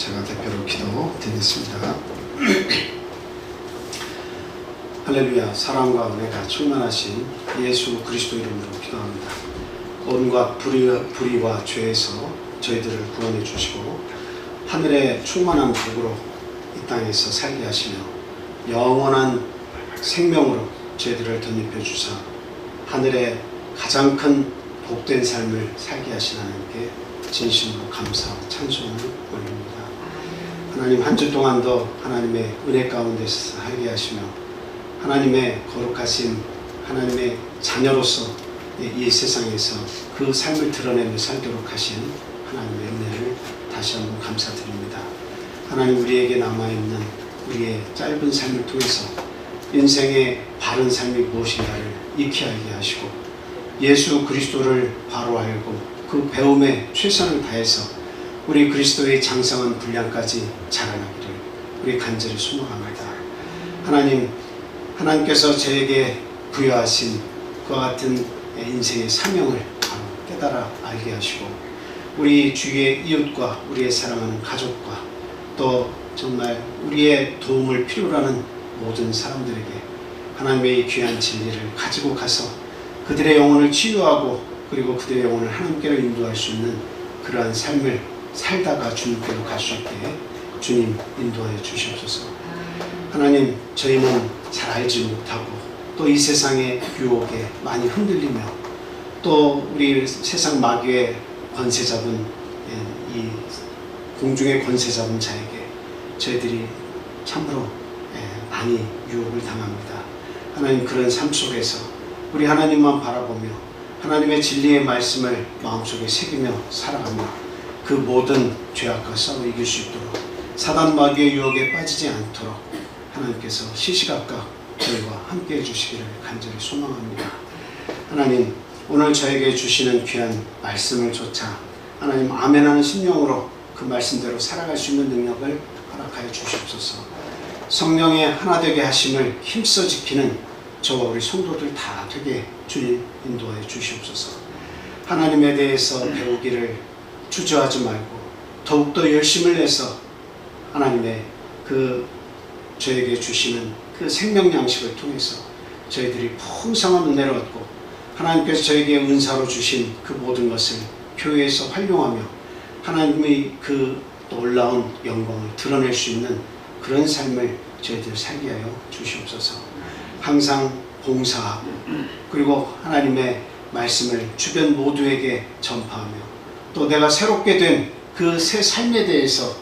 제가 대표로 기도드리겠습니다. 할렐루야. 사랑과 은혜가 충만하신 예수 그리스도 이름으로 기도합니다. 온갖 불의와 죄에서 저희들을 구원해 주시고 하늘의 충만한 복으로 이 땅에서 살게 하시며 영원한 생명으로 저희들을 덧입혀 주사 하늘의 가장 큰 복된 삶을 살게 하신 하나님께 진심으로 감사하고 찬송을 올립니다. 하나님, 한 주 동안도 하나님의 은혜 가운데서 살게 하시며 하나님의 거룩하신 하나님의 자녀로서 이 세상에서 그 삶을 드러내며 살도록 하신 하나님의 은혜를 다시 한번 감사드립니다. 하나님, 우리에게 남아있는 우리의 짧은 삶을 통해서 인생의 바른 삶이 무엇인가를 익히 알게 하시고 예수 그리스도를 바로 알고 그 배움에 최선을 다해서 우리 그리스도의 장성한 분량까지 자라나기를 우리 간절히 소망합니다. 하나님, 하나님께서 저에게 부여하신 그와 같은 인생의 사명을 바로 깨달아 알게 하시고 우리 주위의 이웃과 우리의 사랑하는 가족과 또 정말 우리의 도움을 필요로 하는 모든 사람들에게 하나님의 귀한 진리를 가지고 가서 그들의 영혼을 치유하고 그리고 그들의 영혼을 하나님께로 인도할 수 있는 그러한 삶을 살다가 주님께로 갈 수 있게 주님 인도하여 주시옵소서. 하나님, 저희는 잘 알지 못하고 또 이 세상의 유혹에 많이 흔들리며 또 우리 세상 마귀의 권세 잡은 이 공중의 권세 잡은 자에게 저희들이 참으로 많이 유혹을 당합니다. 하나님, 그런 삶 속에서 우리 하나님만 바라보며 하나님의 진리의 말씀을 마음속에 새기며 살아가며 그 모든 죄악과 싸워 이길 수 있도록 사단 마귀의 유혹에 빠지지 않도록 하나님께서 시시각각 저희와 함께 해주시기를 간절히 소망합니다. 하나님, 오늘 저에게 주시는 귀한 말씀을 조차 하나님 아멘하는 심령으로 그 말씀대로 살아갈 수 있는 능력을 허락하여 주시옵소서. 성령의 하나 되게 하심을 힘써 지키는 저와 우리 성도들 다 되게 주님 인도하여 주시옵소서. 하나님에 대해서 배우기를 주저하지 말고 더욱더 열심을 내서 하나님의 그 저에게 주시는 그 생명 양식을 통해서 저희들이 풍성한 은혜를 얻고 하나님께서 저에게 은사로 주신 그 모든 것을 교회에서 활용하며 하나님의 그 놀라운 영광을 드러낼 수 있는 그런 삶을 저희들 살게 하여 주시옵소서. 항상 봉사하고 그리고 하나님의 말씀을 주변 모두에게 전파하며 또 내가 새롭게 된 그 새 삶에 대해서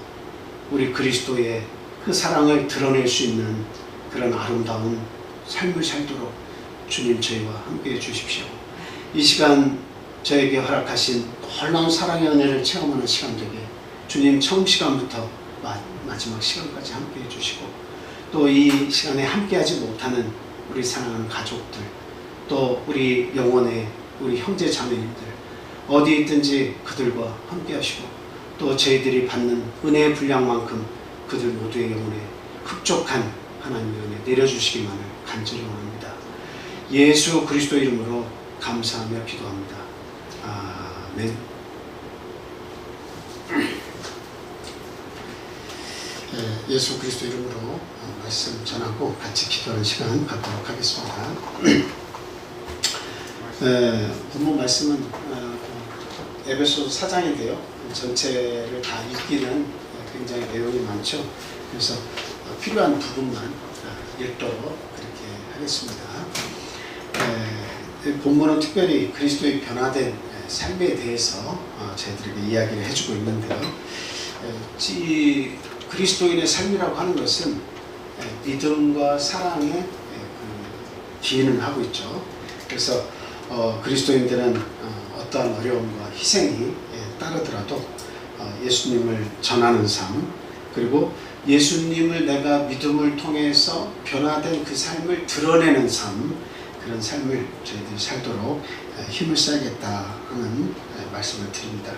우리 그리스도의 그 사랑을 드러낼 수 있는 그런 아름다운 삶을 살도록 주님 저희와 함께 해 주십시오. 이 시간 저에게 허락하신 놀라운 사랑의 은혜를 체험하는 시간 되게 주님 처음 시간부터 마지막 시간까지 함께 해 주시고 또 이 시간에 함께하지 못하는 우리 사랑하는 가족들 또 우리 영혼의 우리 형제 자매님들 어디 있든지 그들과 함께 하시고 또 저희들이 받는 은혜의 분량만큼 그들 모두의 영혼에 흡족한 하나님의 은혜 내려주시기만을 간절히 원합니다. 예수 그리스도 이름으로 감사하며 기도합니다. 아멘. 예수 그리스도 이름으로 말씀 전하고 같이 기도하는 시간 갖도록 하겠습니다. 본문 말씀은 에베소 4장인데요. 전체를 다 읽기는 굉장히 내용이 많죠. 그래서 필요한 부분만 읽도록 그렇게 하겠습니다. 본문은 특별히 그리스도의 변화된 삶에 대해서 저희들에게 이야기를 해주고 있는데요. 이 그리스도인의 삶이라고 하는 것은 믿음과 사랑에 기인을 하고 있죠. 그래서 그리스도인들은 어떠한 어려움과 희생이 따르더라도 예수님을 전하는 삶 그리고 예수님을 내가 믿음을 통해서 변화된 그 삶을 드러내는 삶 그런 삶을 저희들이 살도록 힘을 써야겠다 하는 말씀을 드립니다.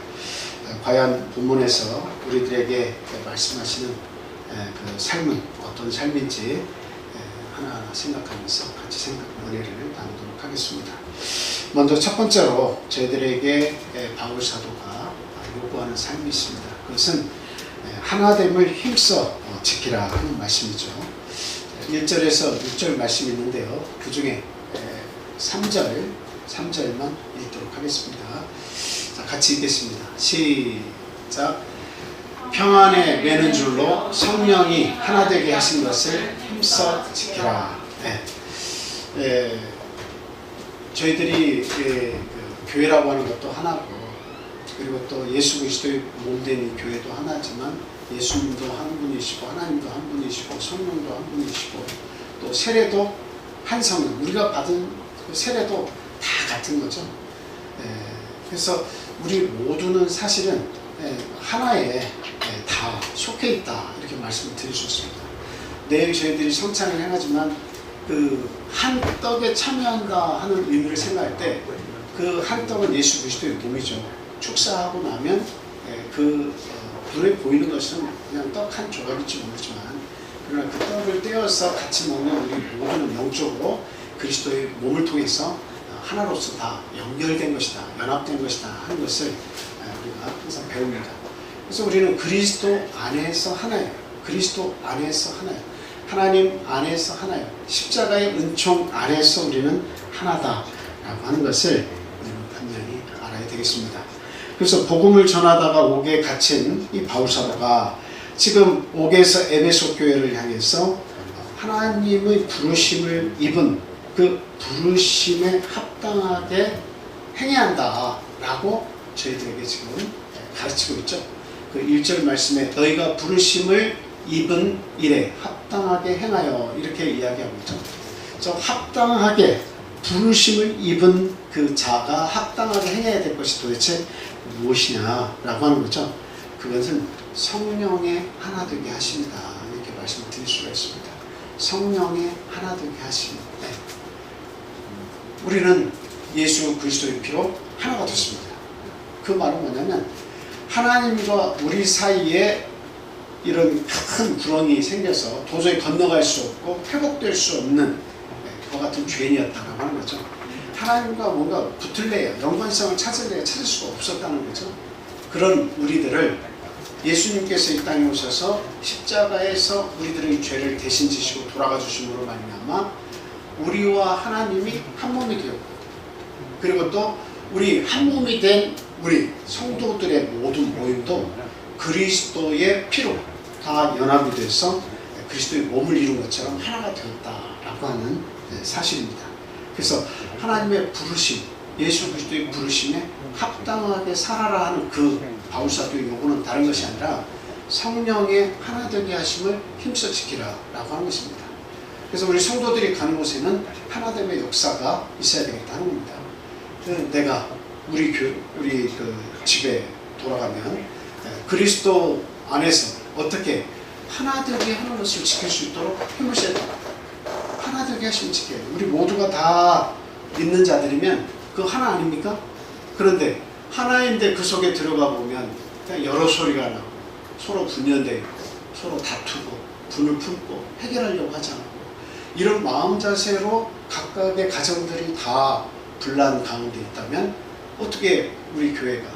과연 본문에서 우리들에게 말씀하시는 그 삶은 어떤 삶인지 하나하나 생각하면서 같이 은혜를 나누도록 하겠습니다. 먼저 첫 번째로 저희들에게 바울 사도가 요구하는 삶이 있습니다. 그것은 하나됨을 힘써 지키라 하는 말씀이죠. 1절에서 6절 말씀이 있는데요. 그 중에 3절만 읽도록 하겠습니다. 자, 같이 읽겠습니다. 시작. 평안에 매는 줄로 성령이 하나 되게 하신 것을 힘써 지키라. 저희들이 그 교회라고 하는 것도 하나고, 그리고 또 예수 그리스도의 몸된 이 교회도 하나지만 예수님도 한 분이시고 하나님도 한 분이시고 성령도 한 분이시고 또 세례도 한 성령, 우리가 받은 그 세례도 다 같은 거죠. 그래서 우리 모두는 사실은 하나에 다 속해 있다, 이렇게 말씀을 드릴 수 있습니다. 내일 저희들이 성찬을 행하지만 그 한 떡에 참여한다 하는 의미를 생각할 때 그 한 떡은 예수 그리스도의 몸이죠. 축사하고 나면 그 눈에 보이는 것은 그냥 떡 한 조각일지 모르지만, 그러나 그 떡을 떼어서 같이 먹는 우리 모두는 영적으로 그리스도의 몸을 통해서 하나로서 다 연결된 것이다, 연합된 것이다 하는 것을 우리가 항상 배웁니다. 그래서 우리는 그리스도 안에서 하나예요. 그리스도 안에서 하나예요. 하나님 안에서 하나예요. 십자가의 은총 안에서 우리는 하나다라고 하는 것을 우리는 분명히 알아야 되겠습니다. 그래서 복음을 전하다가 옥에 갇힌 이 바울사도가 지금 옥에서 에베소 교회를 향해서 하나님의 부르심을 입은 그 부르심에 합당하게 행해야 한다라고 저희들에게 지금 가르치고 있죠. 그 1절 말씀에 너희가 부르심을 입은 일에 합당하게 행하여, 이렇게 이야기하고 있죠. 저 합당하게, 부르심을 입은 그 자가 합당하게 행해야 될 것이 도대체 무엇이냐라고 하는 거죠. 그것은 성령의 하나 되게 하십니다, 이렇게 말씀을 드릴 수가 있습니다. 성령의 하나 되게 하십니다. 우리는 예수 그리스도의 피로 하나가 됐습니다. 그 말은 뭐냐면 하나님과 우리 사이에 이런 큰 구렁이 생겨서 도저히 건너갈 수 없고 회복될 수 없는 그와 같은 죄인이었다고 하는 거죠. 하나님과 뭔가 붙을래야, 연관성을 찾을 수가 없었다는 거죠. 그런 우리들을 예수님께서 이 땅에 오셔서 십자가에서 우리들의 죄를 대신 지시고 돌아가 주심으로 말미암아 우리와 하나님이 한 몸이 되었고, 그리고 또 우리 한 몸이 된 우리 성도들의 모든 모임도 그리스도의 피로 다 연합이 돼서 그리스도의 몸을 이룬 것처럼 하나가 되었다라고 하는 사실입니다. 그래서 하나님의 부르심, 예수 그리스도의 부르심에 합당하게 살아라 하는 그 바울사도의 요구는 다른 것이 아니라 성령의 하나 되게 하심을 힘써 지키라 라고 하는 것입니다. 그래서 우리 성도들이 가는 곳에는 하나됨의 역사가 있어야 되겠다 하는 겁니다. 내가 우리 그 집에 돌아가면 그리스도 안에서 어떻게 하나 되게 하는 것을 지킬 수 있도록 힘을 써야 됩니다. 하나 되게 하시면 지켜야 돼요. 우리 모두가 다 믿는 자들이면 그 하나 아닙니까? 그런데 하나인데 그 속에 들어가 보면 그냥 여러 소리가 나고 서로 분열되고 서로 다투고 분을 품고 해결하려고 하지 않고, 이런 마음 자세로 각각의 가정들이 다 분란 가운데 있다면 어떻게 우리 교회가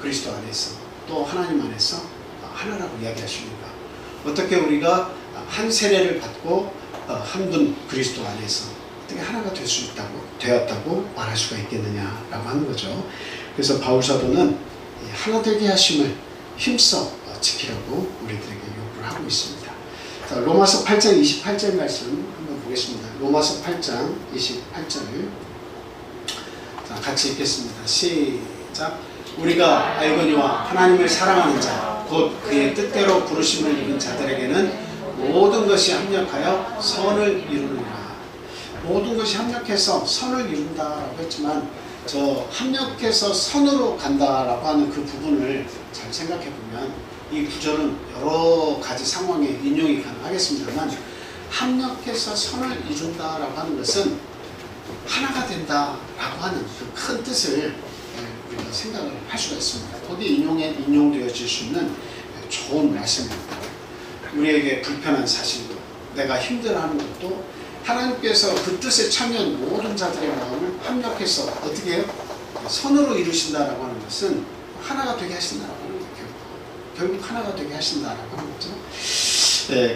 그리스도 안에서 또 하나님 안에서 하나라고 이야기하십니까? 어떻게 우리가 한 세례를 받고 한 분 그리스도 안에서 어떻게 하나가 될 수 되었다고 말할 수가 있겠느냐라고 하는 거죠. 그래서 바울사도는 하나 되게 하심을 힘써 지키라고 우리들에게 요구를 하고 있습니다. 자, 로마서 8장 28절 말씀 한번 보겠습니다. 로마서 8장 28절 자, 같이 읽겠습니다. 시작. 우리가 알거니와 하나님을 사랑하는 자, 곧 그의 뜻대로 부르심을 입은 자들에게는 모든 것이 합력하여 선을 이루느니라. 모든 것이 합력해서 선을 이룬다라고 했지만, 저 합력해서 선으로 간다라고 하는 그 부분을 잘 생각해 보면 이 구절은 여러 가지 상황에 인용이 가능하겠습니다만, 합력해서 선을 이룬다라고 하는 것은 하나가 된다라고 하는 그 큰 뜻을 우리가 생각을 할 수가 있습니다. 거기에 인용되어질 수 있는 좋은 말씀입니다. 우리에게 불편한 사실도, 내가 힘들어하는 것도 하나님께서 그 뜻에 참여한 모든 자들의 마음을 합력해서 어떻게 해요? 선으로 이루신다라고 하는 것은 하나가 되게 하신다라고 하는 거예요. 결국 하나가 되게 하신다라고 하는 거죠.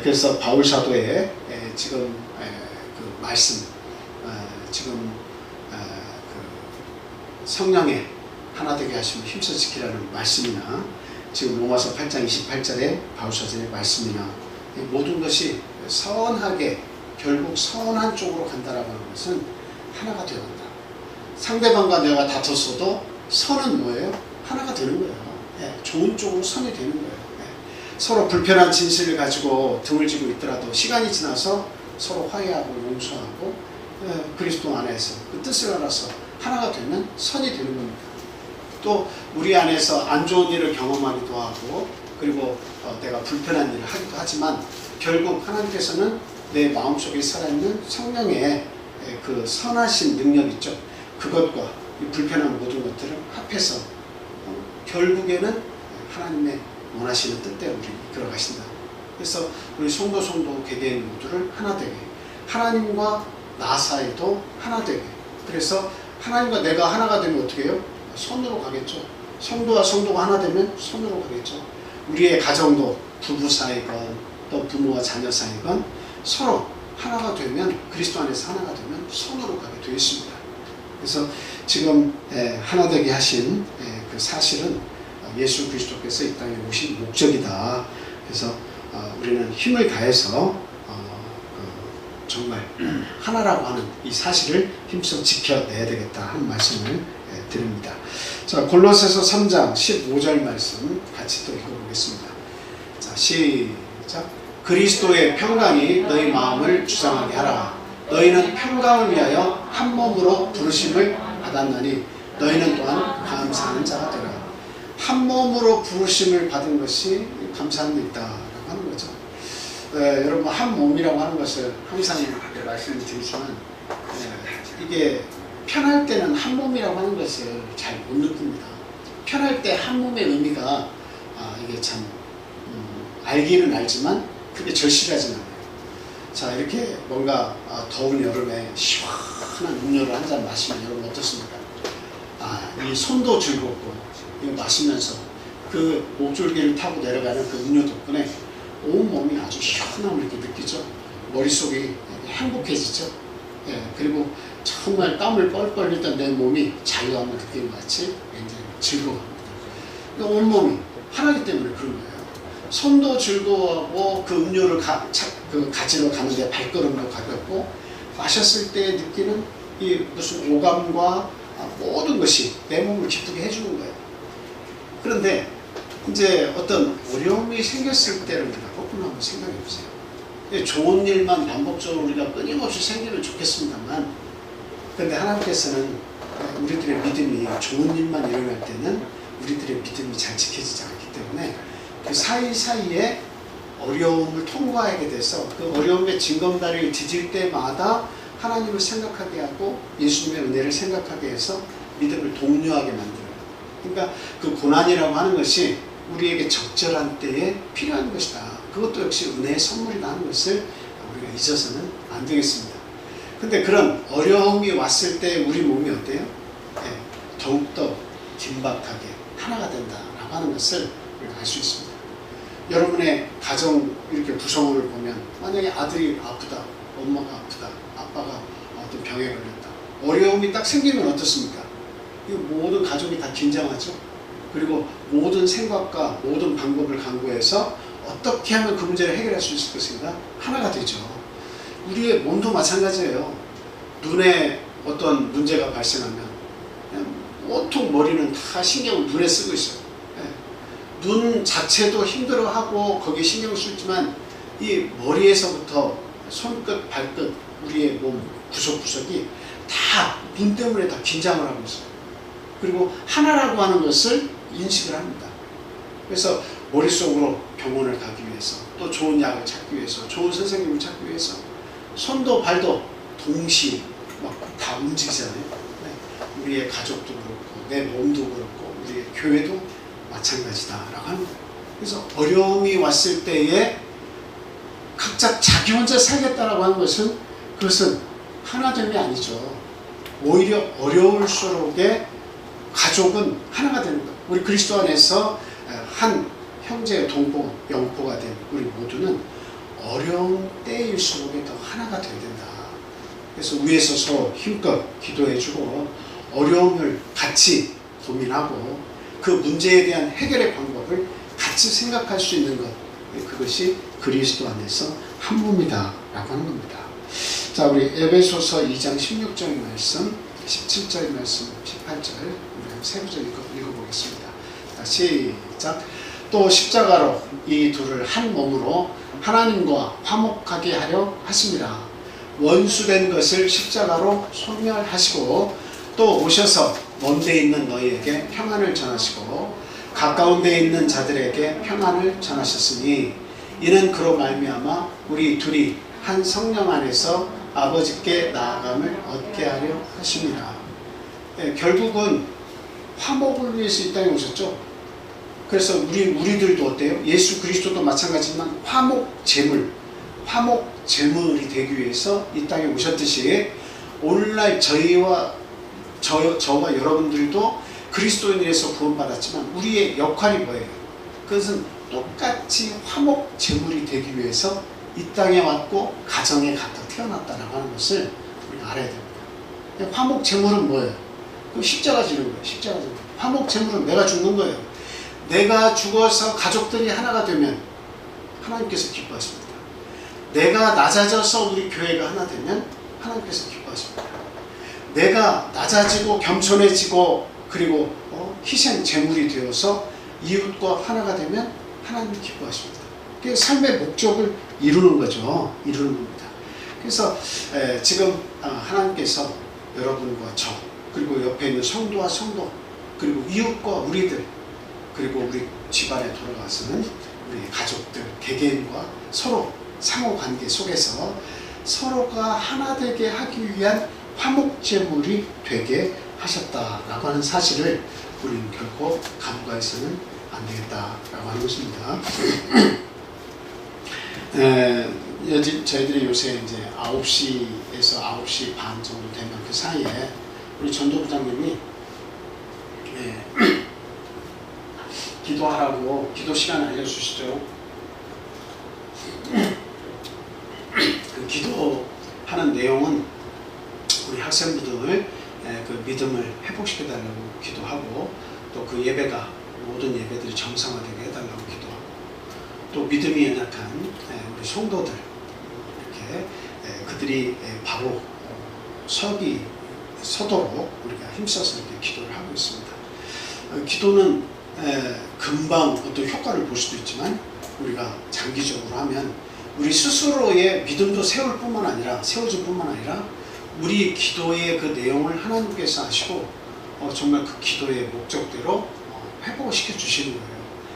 그래서 바울 사도의 지금 그 말씀, 지금 그 성령의 하나 되게 하심을 힘써 지키라는 말씀이나 지금 로마서 8장 28절의 바울 사도의 말씀이나 모든 것이 선하게 결국 선한 쪽으로 간다라고 하는 것은 하나가 되어 간다. 상대방과 내가 다퉜어도 선은 뭐예요? 하나가 되는 거예요. 좋은 쪽으로 선이 되는 거예요. 서로 불편한 진실을 가지고 등을 지고 있더라도 시간이 지나서 서로 화해하고 용서하고 그리스도 안에서 그 뜻을 알아서 하나가 되면 선이 되는 겁니다. 또 우리 안에서 안 좋은 일을 경험하기도 하고 그리고 내가 불편한 일을 하기도 하지만 결국 하나님께서는 내 마음속에 살아있는 성령의 그 선하신 능력 있죠. 그것과 이 불편한 모든 것들을 합해서 결국에는 하나님의 원하시는 뜻대로 우리 이끌어 가신다. 그래서 우리 성도 개개인 모두를 하나 되게, 하나님과 나 사이도 하나 되게. 그래서 하나님과 내가 하나가 되면 어떻게 해요? 선으로 가겠죠. 성도와 성도가 하나 되면 선으로 가겠죠. 우리의 가정도 부부 사이건 또 부모와 자녀 사이건 서로 하나가 되면, 그리스도 안에서 하나가 되면 선으로 가게 되어 있습니다. 그래서 지금 하나 되게 하신 그 사실은 예수 그리스도께서 이 땅에 오신 목적이다. 그래서 우리는 힘을 다해서 정말 하나라고 하는 이 사실을 힘써 지켜내야 되겠다 하는 말씀을 드립니다. 자, 골로새서 3장 15절 말씀 같이 또 읽어보겠습니다. 자, 시작. 그리스도의 평강이 너희 마음을 주장하게 하라. 너희는 평강을 위하여 한 몸으로 부르심을 받았나니 너희는 또한 감사하는 자가 되라. 한 몸으로 부르심을 받은 것이 감사함이 있다라고 하는 거죠. 여러분, 한 몸이라고 하는 것을 항상 말씀을 드리지만 이게 편할 때는 한 몸이라고 하는 것을 잘 못 느낍니다. 편할 때 한 몸의 의미가 이게 참 알기는 알지만 그게 절실하진 않아요. 자, 이렇게 뭔가 더운 여름에 시원한 음료를 한 잔 마시면 여러분 어떻습니까? 이 손도 즐겁고 이거 마시면서 그 목줄기를 타고 내려가는 그 음료 덕분에 온몸이 아주 시원함을 이렇게 느끼죠. 머릿속이 행복해지죠. 그리고 정말 땀을 뻘뻘 흘리던 내 몸이 자유함을 느끼는 것 같이 굉장히 즐거워합니다. 그러니까 온몸이 하나이기 때문에 그런 거예요. 손도 즐거워하고 그 음료를 가지러 가는데 발걸음도 가볍고 마셨을 때 느끼는 이 무슨 오감과 모든 것이 내 몸을 기쁘게 해주는 거예요. 그런데 이제 어떤 어려움이 생겼을 때를 우리가 거꾸로 한번 생각해 보세요. 좋은 일만 반복적으로 우리가 끊임없이 생기면 좋겠습니다만, 그런데 하나님께서는 우리들의 믿음이 좋은 일만 일어날 때는 우리들의 믿음이 잘 지켜지지 않기 때문에 그 사이사이에 어려움을 통과하게 돼서 그 어려움의 징검다리를 뒤질 때마다 하나님을 생각하게 하고 예수님의 은혜를 생각하게 해서 믿음을 독려하게 만들어요. 그러니까 그 고난이라고 하는 것이 우리에게 적절한 때에 필요한 것이다. 그것도 역시 은혜의 선물이다 하는 것을 우리가 잊어서는 안 되겠습니다. 근데 그런 어려움이 왔을 때 우리 몸이 어때요? 더욱더 긴박하게 하나가 된다라고 하는 것을 우리가 알 수 있습니다. 여러분의 가정 이렇게 구성원을 보면 만약에 아들이 아프다, 엄마가 아프다, 아빠가 어떤 병에 걸렸다, 어려움이 딱 생기면 어떻습니까? 이 모든 가족이 다 긴장하죠. 그리고 모든 생각과 모든 방법을 강구해서 어떻게 하면 그 문제를 해결할 수 있을 것인가 하나가 되죠. 우리의 몸도 마찬가지예요. 눈에 어떤 문제가 발생하면 그냥 온통 머리는 다 신경을 눈에 쓰고 있어요. 눈 자체도 힘들어하고 거기에 신경을 쓰지만 이 머리에서부터 손끝, 발끝, 우리의 몸 구석구석이 다 눈 때문에 다 긴장을 하고 있어요. 그리고 하나라고 하는 것을 인식을 합니다. 그래서 머릿속으로 병원을 가기 위해서, 또 좋은 약을 찾기 위해서, 좋은 선생님을 찾기 위해서 손도 발도 동시에 막 다 움직이잖아요. 우리의 가족도 그렇고 내 몸도 그렇고 우리의 교회도 마찬가지다라고 하는 거예요. 그래서 어려움이 왔을 때에 각자 자기 혼자 살겠다라고 하는 것은 그것은 하나됨이 아니죠. 오히려 어려울수록에 가족은 하나가 되는 거예요. 우리 그리스도 안에서 한 형제 동포 영포가 된 우리 모두는 어려운 때일수록에 더 하나가 되어야 된다. 그래서 위에서 서로 힘껏 기도해주고 어려움을 같이 고민하고 그 문제에 대한 해결의 방법을 같이 생각할 수 있는 것, 그것이 그리스도 안에서 한 몸이다 라고 하는 겁니다. 자, 우리 에베소서 2장 16절 말씀, 17절 말씀, 18절 우리 세 구절 읽어보겠습니다. 자, 시작. 또 십자가로 이 둘을 한 몸으로 하나님과 화목하게 하려 하심이라. 원수된 것을 십자가로 소멸하시고 또 오셔서 먼 데 있는 너희에게 평안을 전하시고 가까운 데 있는 자들에게 평안을 전하셨으니 이는 그로 말미암아 우리 둘이 한 성령 안에서 아버지께 나아감을 얻게 하려 하십니다. 결국은 화목을 위해서 이 땅에 오셨죠. 그래서 우리들도 어때요? 예수 그리스도도 마찬가지지만 화목 제물이 되기 위해서 이 땅에 오셨듯이 오늘날 저와 여러분들도 그리스도인에서 구원받았지만 우리의 역할이 뭐예요? 그것은 똑같이 화목 제물이 되기 위해서 이 땅에 왔고 가정에 각각 태어났다는 것을 우리가 알아야 됩니다. 화목 제물은 뭐예요? 그 십자가 지는 거예요. 십자가 지는 거예요. 화목 제물은 내가 죽는 거예요. 내가 죽어서 가족들이 하나가 되면 하나님께서 기뻐하십니다. 내가 낮아져서 우리 교회가 하나 되면 하나님께서 기뻐하십니다. 내가 낮아지고 겸손해지고 그리고 희생 제물이 되어서 이웃과 하나가 되면 하나님이 기뻐하십니다. 그게 삶의 목적을 이루는 거죠. 이루는 겁니다. 그래서 지금 하나님께서 여러분과 저 그리고 옆에 있는 성도와 성도 그리고 이웃과 우리들 그리고 우리 집안에 돌아가서는 우리 가족들 개개인과 서로 상호관계 속에서 서로가 하나 되게 하기 위한 화목제물이 되게 하셨다라고 하는 사실을 우리는 결코 간과해서는 안 되겠다라고 하는 것입니다. 저희들이 요새 이제 9시에서 9시 반 정도 되면 그 사이에 우리 전도부장님이 기도하라고 기도 시간 알려주시죠. 그 기도하는 내용은 우리 학생부들 그 믿음을 회복시켜달라고 기도하고 또 그 예배가 모든 예배들이 정상화되게 해달라고 기도하고 또 믿음이 연약한 우리 성도들 이렇게 그들이 바로 서도록 우리가 힘써서 이렇게 기도를 하고 있습니다. 기도는 금방 어떤 효과를 볼 수도 있지만 우리가 장기적으로 하면 우리 스스로의 믿음도 세워질 뿐만 아니라 우리 기도의 그 내용을 하나님께서 아시고 정말 그 기도의 목적대로 회복을 시켜 주시는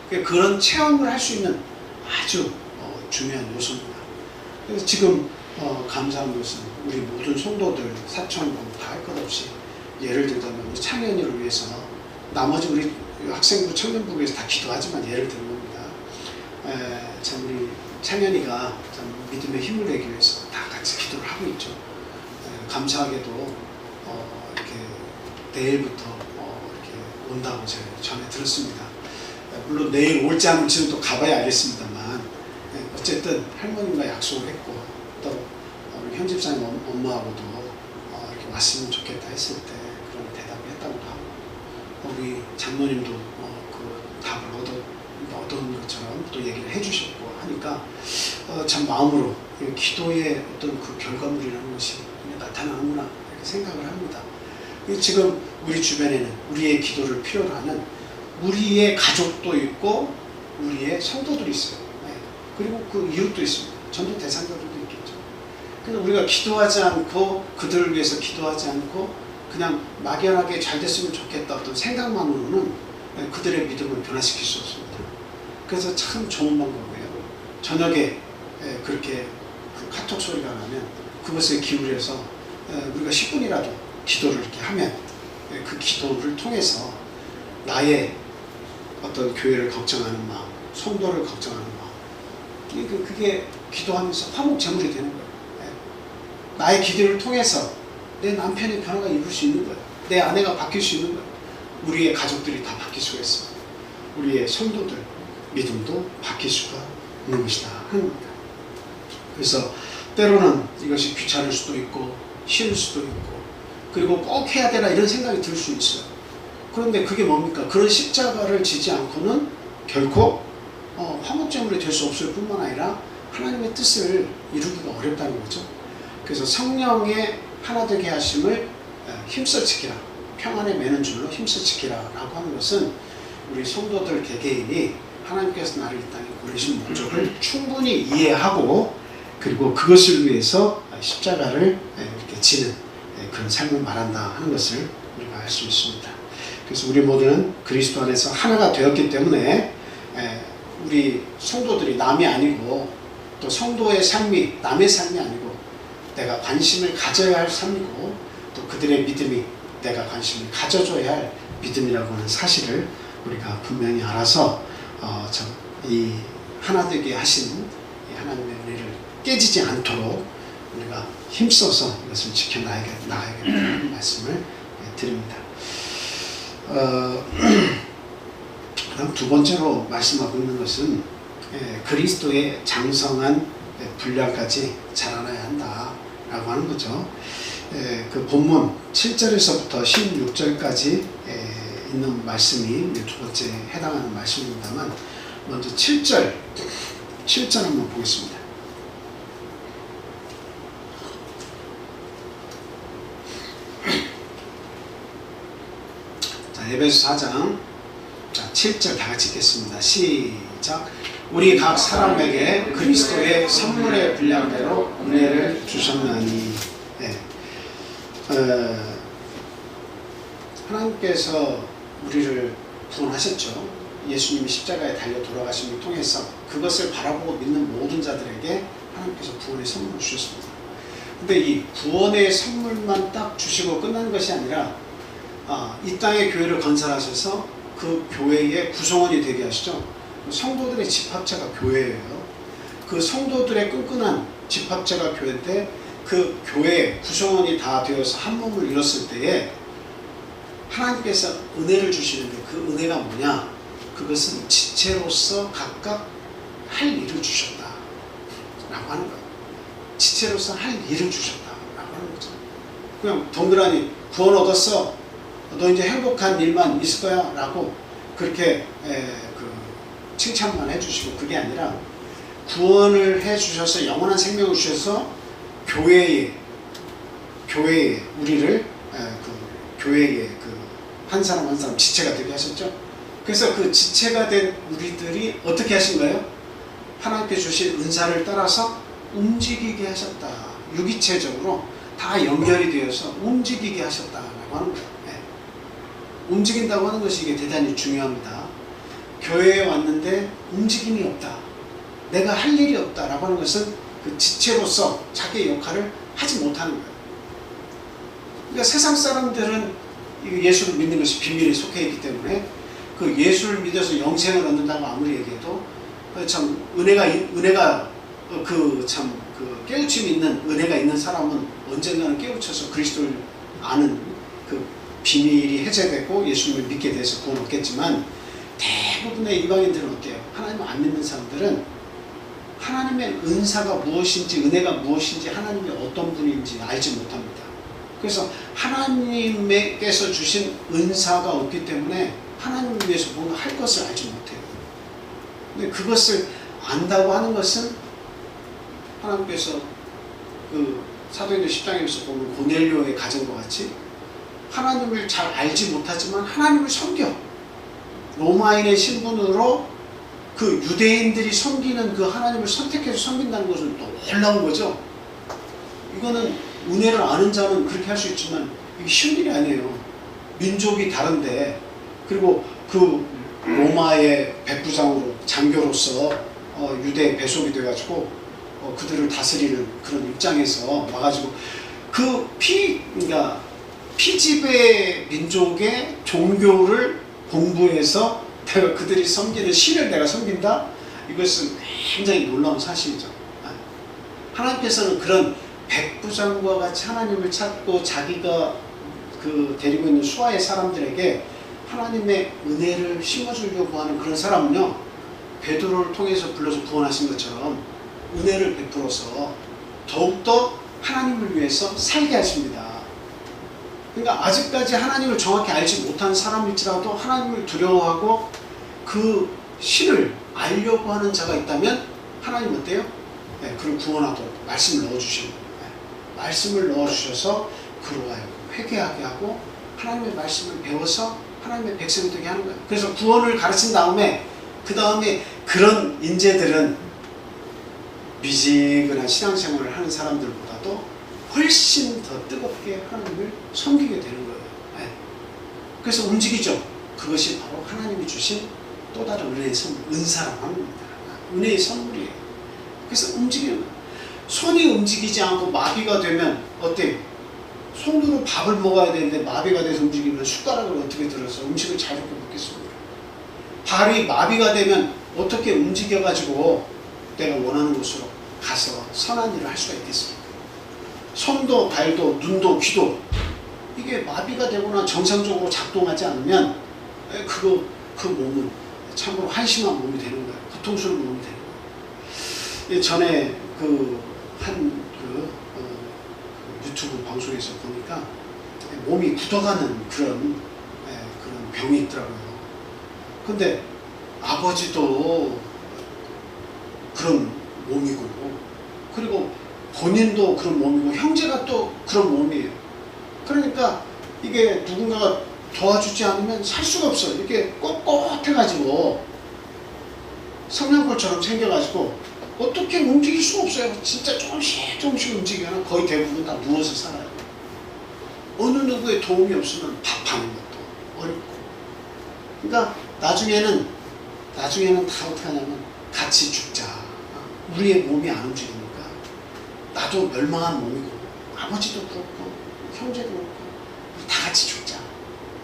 거예요. 그런 체험을 할 수 있는 아주 중요한 요소입니다. 그래서 지금 감사한 것은 우리 모든 성도들 사촌동 다 할 것 없이 예를 들자면 우리 창현이를 위해서 나머지 우리 학생부 청년부 위해서 다 기도하지만 예를 드는 겁니다. 참 우리 창현이가 참 믿음의 힘을 내기 위해서 다 같이 기도를 하고 있죠. 감사하게도 이렇게 내일부터 이렇게 온다고 제가 전에 들었습니다. 물론 내일 올지 안 올지는 또 가봐야 알겠습니다만 어쨌든 할머님과 약속을 했고 또 우리 현 집사님 엄마하고도 이렇게 왔으면 좋겠다 했을 때 그런 대답을 했다고 하고 우리 장모님도 그 답을 얻은 것처럼 또 얘기를 해주셨고 하니까 참 마음으로 기도의 어떤 그 결과물이라는 것이 나타나는구나 이렇게 생각을 합니다. 지금 우리 주변에는 우리의 기도를 필요로 하는 우리의 가족도 있고 우리의 성도들이 있어요. 그리고 그 이웃도 있습니다. 전도 대상자들도 있겠죠. 그래서 우리가 기도하지 않고 그들을 위해서 기도하지 않고 그냥 막연하게 잘 됐으면 좋겠다 어떤 생각만으로는 그들의 믿음을 변화시킬 수 없습니다. 그래서 참 좋은 방법이에요. 저녁에 그렇게 그 카톡 소리가 나면 그것에 기울여서 우리가 10분이라도 기도를 이렇게 하면 그 기도를 통해서 나의 어떤 교회를 걱정하는 마음, 성도를 걱정하는 마음, 그게 기도하면서 화목 제물이 되는 거예요. 나의 기도를 통해서 내 남편의 변화가 이룰 수 있는 거예요. 내 아내가 바뀔 수 있는 거예요. 우리의 가족들이 다 바뀔 수가 있습니다. 우리의 성도들, 믿음도 바뀔 수가 있는 것이다 하는 겁니다. 그래서 때로는 이것이 귀찮을 수도 있고 싫을 수도 있고 그리고 꼭 해야 되나 이런 생각이 들 수 있어요. 그런데 그게 뭡니까? 그런 십자가를 지지 않고는 결코 화목제물이 될 수 없을 뿐만 아니라 하나님의 뜻을 이루기가 어렵다는 거죠. 그래서 성령의 하나 되게 하심을 힘써 지키라, 평안에 매는 줄로 힘써 지키라 라고 하는 것은 우리 성도들 개개인이 하나님께서 나를 이 땅에 보내신 목적을 충분히 이해하고 그리고 그것을 위해서 십자가를 이렇게 지는 그런 삶을 말한다 하는 것을 우리가 알 수 있습니다. 그래서 우리 모두는 그리스도 안에서 하나가 되었기 때문에 우리 성도들이 남이 아니고 또 성도의 삶이 남의 삶이 아니고 내가 관심을 가져야 할 삶이고 또 그들의 믿음이 내가 관심을 가져줘야 할 믿음이라고 하는 사실을 우리가 분명히 알아서 이 하나 되게 하신 하나님의 은혜를 깨지지 않도록 우리가 힘써서 이것을 지켜나가야겠다는 말씀을 드립니다. 그다음 두 번째로 말씀하고 있는 것은 그리스도의 장성한 분량까지 자라나야 한다라고 하는 거죠. 그 본문 7절에서부터 16절까지 있는 말씀이 두 번째 해당하는 말씀입니다만 먼저 7절 한번 보겠습니다. 자, 에베소 4장 7절 다 같이 읽겠습니다. 시작. 우리 각 사람에게 그리스도의 선물의 분량대로 은혜를 주셨나니. 하나님께서 우리를 구원하셨죠. 예수님이 십자가에 달려 돌아가심을 통해서 그것을 바라보고 믿는 모든 자들에게 하나님께서 구원의 선물을 주셨습니다. 근데 이 구원의 선물만 딱 주시고 끝난 것이 아니라 이 땅의 교회를 건설하셔서 그 교회의 구성원이 되게 하시죠. 성도들의 집합체가 교회예요. 그 성도들의 끈끈한 집합체가 교회인데 그 교회 구성원이 다 되어서 한 몸을 이뤘을 때에 하나님께서 은혜를 주시는데 그 은혜가 뭐냐? 그것은 지체로서 각각 할 일을 주셨다 라고 하는 거예요. 지체로서 할 일을 주셨다 라고 하는 거죠. 그냥 덩그러니 구원 얻었어, 너 이제 행복한 일만 있을 거야 라고 그렇게 칭찬만 해주시고 그게 아니라 구원을 해주셔서 영원한 생명을 주셔서 교회에 우리를 교회에 한 사람 한 사람 지체가 되게 하셨죠. 그래서 그 지체가 된 우리들이 어떻게 하신 거예요? 하나님께 주신 은사를 따라서 움직이게 하셨다. 유기체적으로 다 연결이 되어서 움직이게 하셨다라고 하는 거예요. 움직인다고 하는 것이 이게 대단히 중요합니다. 교회에 왔는데 움직임이 없다, 내가 할 일이 없다라고 하는 것은 그 지체로서 자기의 역할을 하지 못하는 거예요. 그러니까 세상 사람들은 예수를 믿는 것이 비밀에 속해 있기 때문에 그 예수를 믿어서 영생을 얻는다고 아무리 얘기해도 참 은혜가 깨우침이 있는 은혜가 있는 사람은 언젠가는 깨우쳐서 그리스도를 아는 그 비밀이 해제되고 예수님을 믿게 돼서 구원 얻겠지만 대부분의 이방인들은 어때요? 하나님을 안 믿는 사람들은 하나님의 은사가 무엇인지 은혜가 무엇인지 하나님이 어떤 분인지 알지 못합니다. 그래서 하나님께서 주신 은사가 없기 때문에 하나님을 위해서 뭔가 할 것을 알지 못해요. 근데 그것을 안다고 하는 것은 하나님께서 그 사도행전 10장에서 보면 고넬료의 가정과 같이 하나님을 잘 알지 못하지만 하나님을 섬겨 로마인의 신분으로 그 유대인들이 섬기는 그 하나님을 선택해서 섬긴다는 것은 또 놀라운 거죠. 이거는 은혜를 아는 자는 그렇게 할 수 있지만 이게 쉬운 일이 아니에요. 민족이 다른데 그리고 그 로마의 백부장으로 장교로서 유대의 배속이 돼가지고 그들을 다스리는 그런 입장에서 와가지고 그 그러니까 피지배 민족의 종교를 공부해서 내가 그들이 섬기는 신을 내가 섬긴다? 이것은 굉장히 놀라운 사실이죠. 하나님께서는 그런 백부장과 같이 하나님을 찾고 자기가 데리고 있는 수하의 사람들에게 하나님의 은혜를 심어주려고 하는 그런 사람은요 베드로를 통해서 불러서 구원하신 것처럼 은혜를 베풀어서 더욱더 하나님을 위해서 살게 하십니다. 그러니까 아직까지 하나님을 정확히 알지 못한 사람일지라도 하나님을 두려워하고 그 신을 알려고 하는 자가 있다면 하나님 어때요? 네, 그를 구원하도록 말씀을 넣어주시는 거예요. 네, 말씀을 넣어주셔서 그로 하여금 회개하게 하고 하나님의 말씀을 배워서 하나님의 백성이 되게 하는 거예요. 그래서 구원을 가르친 다음에 그 다음에 그런 인재들은 미지근한 신앙생활을 하는 사람들보다도 훨씬 더 뜨겁게 하나님을 섬기게 되는 거예요. 네. 그래서 움직이죠. 그것이 바로 하나님이 주신 또 다른 은혜의 선물, 은사라고 하는 겁니다. 은혜의 선물이에요. 그래서 움직이는 거예요. 손이 움직이지 않고 마비가 되면 어때요? 손으로 밥을 먹어야 되는데 마비가 돼서 움직이면 숟가락을 어떻게 들어서 음식을 자유롭게 먹겠습니까? 발이 마비가 되면 어떻게 움직여가지고 내가 원하는 곳으로 가서 선한 일을 할 수가 있겠습니까? 손도 발도 눈도 귀도 이게 마비가 되거나 정상적으로 작동하지 않으면 그 몸은 참으로 한심한 몸이 되는 거예요. 고통스러운 몸이 되는 거예요. 전에 유튜브 방송에서 보니까 몸이 굳어가는 그런 병이 있더라고요. 근데 아버지도 그런 몸이고 그리고 본인도 그런 몸이고 형제가 또 그런 몸이에요. 그러니까 이게 누군가가 도와주지 않으면 살 수가 없어요. 이렇게 꼿꼿해가지고 성냥골처럼 생겨가지고 어떻게 움직일 수가 없어요. 진짜 조금씩 움직이면 거의 대부분 다 누워서 살아요. 어느 누구의 도움이 없으면 밥하는 것도 어렵고. 그러니까 나중에는 다 어떻게 하냐면 같이 죽자. 우리의 몸이 안 움직이니까 나도 멸망한 몸이고 아버지도 그렇고 형제도 그렇고 다 같이 죽자.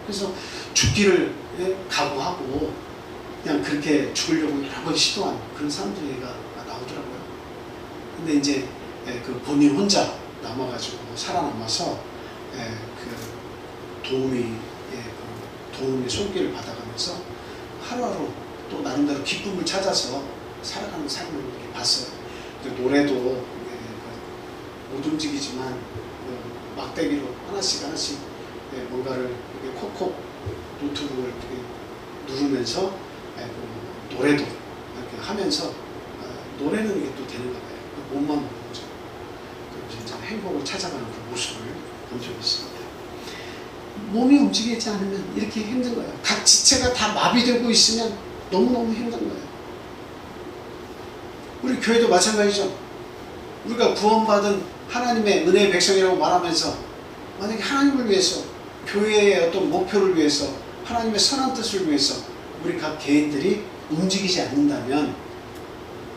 그래서 죽기를 각오하고 그냥 그렇게 죽으려고 여러 번 시도한 그런 사람들이 나오더라고요. 근데 이제 그 본인 혼자 남아가지고 살아남아서 그 도움의 손길을 받아가면서 하루하루 또 나름대로 기쁨을 찾아서 살아가는 삶을 이렇게 봤어요. 노래도 못 움직이지만 막대기로 하나씩 뭔가를 콕콕 노트북을 이렇게 누르면서 노래도 이렇게 하면서 노래는 이게 또 되는가 봐요. 몸만 보는 거죠. 진짜 행복을 찾아가는 그 모습을 본 적이 있습니다. 몸이 움직이지 않으면 이렇게 힘든 거예요. 각 지체가 다 마비되고 있으면 너무너무 힘든 거예요. 우리 교회도 마찬가지죠. 우리가 구원받은 하나님의 은혜의 백성이라고 말하면서 만약에 하나님을 위해서 교회의 어떤 목표를 위해서 하나님의 선한 뜻을 위해서 우리 각 개인들이 움직이지 않는다면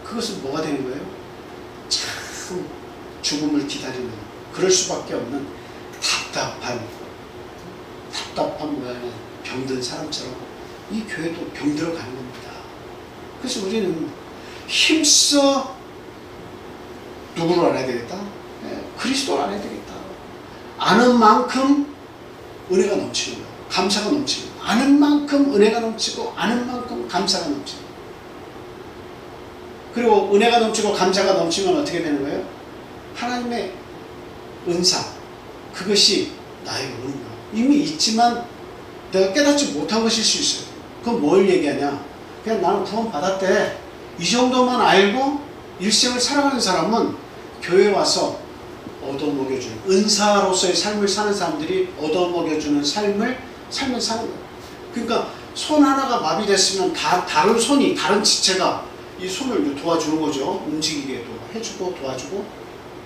그것은 뭐가 되는 거예요? 참 죽음을 기다리는 그럴 수밖에 없는 답답한 모양의 병든 사람처럼 이 교회도 병들어 가는 겁니다. 그래서 우리는 힘써 누구를 알아야 되겠다? 그리스도를 알아야 되겠다. 아는 만큼 은혜가 넘치는 거예요. 감사가 넘치는 거예요. 아는 만큼 은혜가 넘치고 아는 만큼 감사가 넘치는 거예요. 그리고 은혜가 넘치고 감사가 넘치면 어떻게 되는 거예요? 하나님의 은사 그것이 나에게 오는 거예요. 이미 있지만 내가 깨닫지 못한 것일 수 있어요. 그건 뭘 얘기하냐? 그냥 나는 구원 받았대. 이 정도만 알고 일생을 살아가는 사람은 교회에 와서 얻어먹여주는 은사로서의 삶을 사는 사람들이 얻어먹여주는 삶을 살면 사는 거예요. 그러니까 손 하나가 마비됐으면 다른 손이 다른 지체가 이 손을 도와주는 거죠. 움직이게도 해주고 도와주고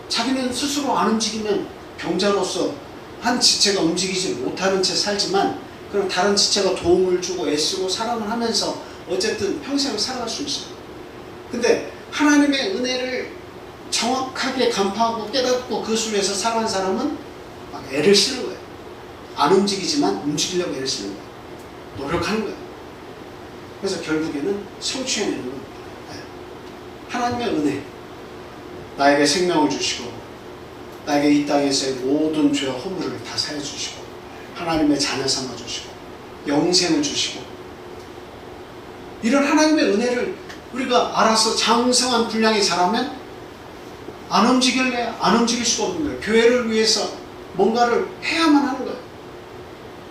자기는 스스로 안 움직이면 병자로서 한 지체가 움직이지 못하는 채 살지만 그럼 다른 지체가 도움을 주고 애쓰고 사랑을 하면서 어쨌든 평생을 살아갈 수 있어요. 근데 하나님의 은혜를 정확하게 간파하고 깨닫고 그것을 위해서 살아가는 사람은 막 애를 쓰는 거예요. 안 움직이지만 움직이려고 애를 쓰는 거예요. 노력하는 거예요. 그래서 결국에는 성취해내는 겁니다. 하나님의 은혜, 나에게 생명을 주시고 나에게 이 땅에서의 모든 죄와 허물을 다 사해 주시고 하나님의 자녀 삼아 주시고 영생을 주시고 이런 하나님의 은혜를 우리가 알아서 장성한 분량이 자라면 안 움직일래? 안 움직일 수가 없는 거예요. 교회를 위해서 뭔가를 해야만 하는 거예요.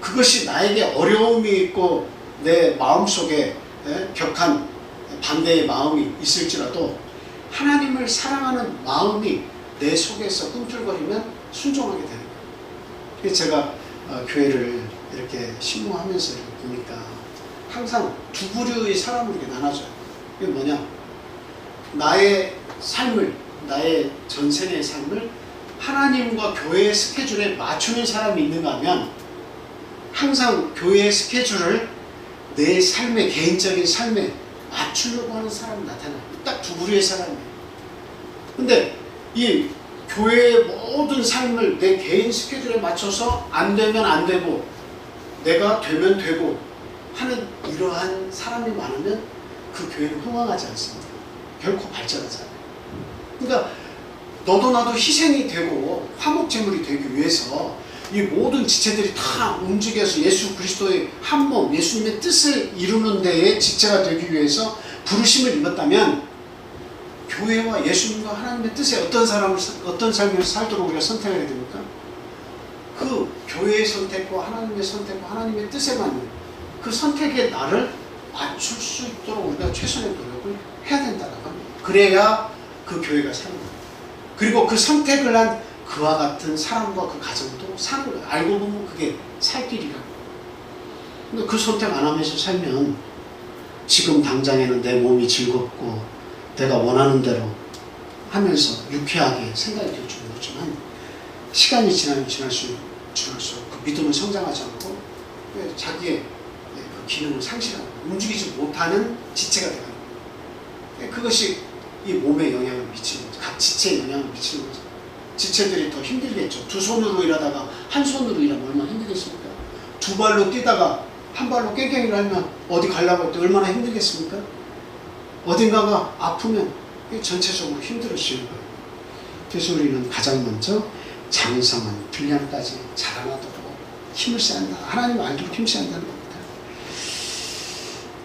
그것이 나에게 어려움이 있고 내 마음속에 격한 반대의 마음이 있을지라도 하나님을 사랑하는 마음이 내 속에서 꿈틀거리면 순종하게 되는 거예요. 그래서 제가 교회를 이렇게 신봉하면서 이렇게 보니까 항상 두 부류의 사람을 이렇게 나눠줘요. 그게 뭐냐? 나의 삶을, 나의 전생의 삶을 하나님과 교회의 스케줄에 맞추는 사람이 있는가 하면 항상 교회의 스케줄을 내 삶의 개인적인 삶에 맞추려고 하는 사람이 나타나요. 딱 두 부류의 사람이에요. 근데 이 교회의 모든 삶을 내 개인 스케줄에 맞춰서 안 되면 안 되고 내가 되면 되고 하는 이러한 사람이 많으면 그 교회는 흥황하지 않습니다. 결코 발전하지 않아요. 그러니까 너도 나도 희생이 되고 화목제물이 되기 위해서 이 모든 지체들이 다 움직여서 예수 그리스도의 한 몸, 예수님의 뜻을 이루는 데에 지체가 되기 위해서 부르심을 입었다면 교회와 예수님과 하나님의 뜻에 어떤 삶을 살도록 우리가 선택을 해야 됩니까? 그 교회의 선택과 하나님의 선택과 하나님의 뜻에 맞는 그 선택의 나를 맞출 수 있도록 우리가 최선의 노력을 해야 된다는 겁니다. 그래야 그 교회가 사는 거예요. 그리고 그 선택을 한 그와 같은 사람과 그 가정도 사는 거예요. 알고 보면 그게 살 길이라고. 근데 그 선택 안 하면서 살면 지금 당장에는 내 몸이 즐겁고 내가 원하는 대로 하면서 유쾌하게 생각이 될지 모르지만 시간이 지나면 지날수록 그 믿음은 성장하지 않고 자기의 그 기능을 상실하고 움직이지 못하는 지체가 되는 거예요. 그것이 이 몸에 영향을 미치는 거죠. 각 지체에 영향을 미치는 거죠. 지체들이 더 힘들겠죠. 두 손으로 일하다가 한 손으로 일하면 얼마나 힘들겠습니까? 두 발로 뛰다가 한 발로 깽깽이를 하면 어디 가려고 할 때 얼마나 힘들겠습니까? 어딘가가 아프면 전체적으로 힘들어지는 거예요. 그래서 우리는 가장 먼저 장성한 분량까지 자라나도록 힘을 써야 한다. 하나님 알도록 힘을 써야 한다는 겁니다.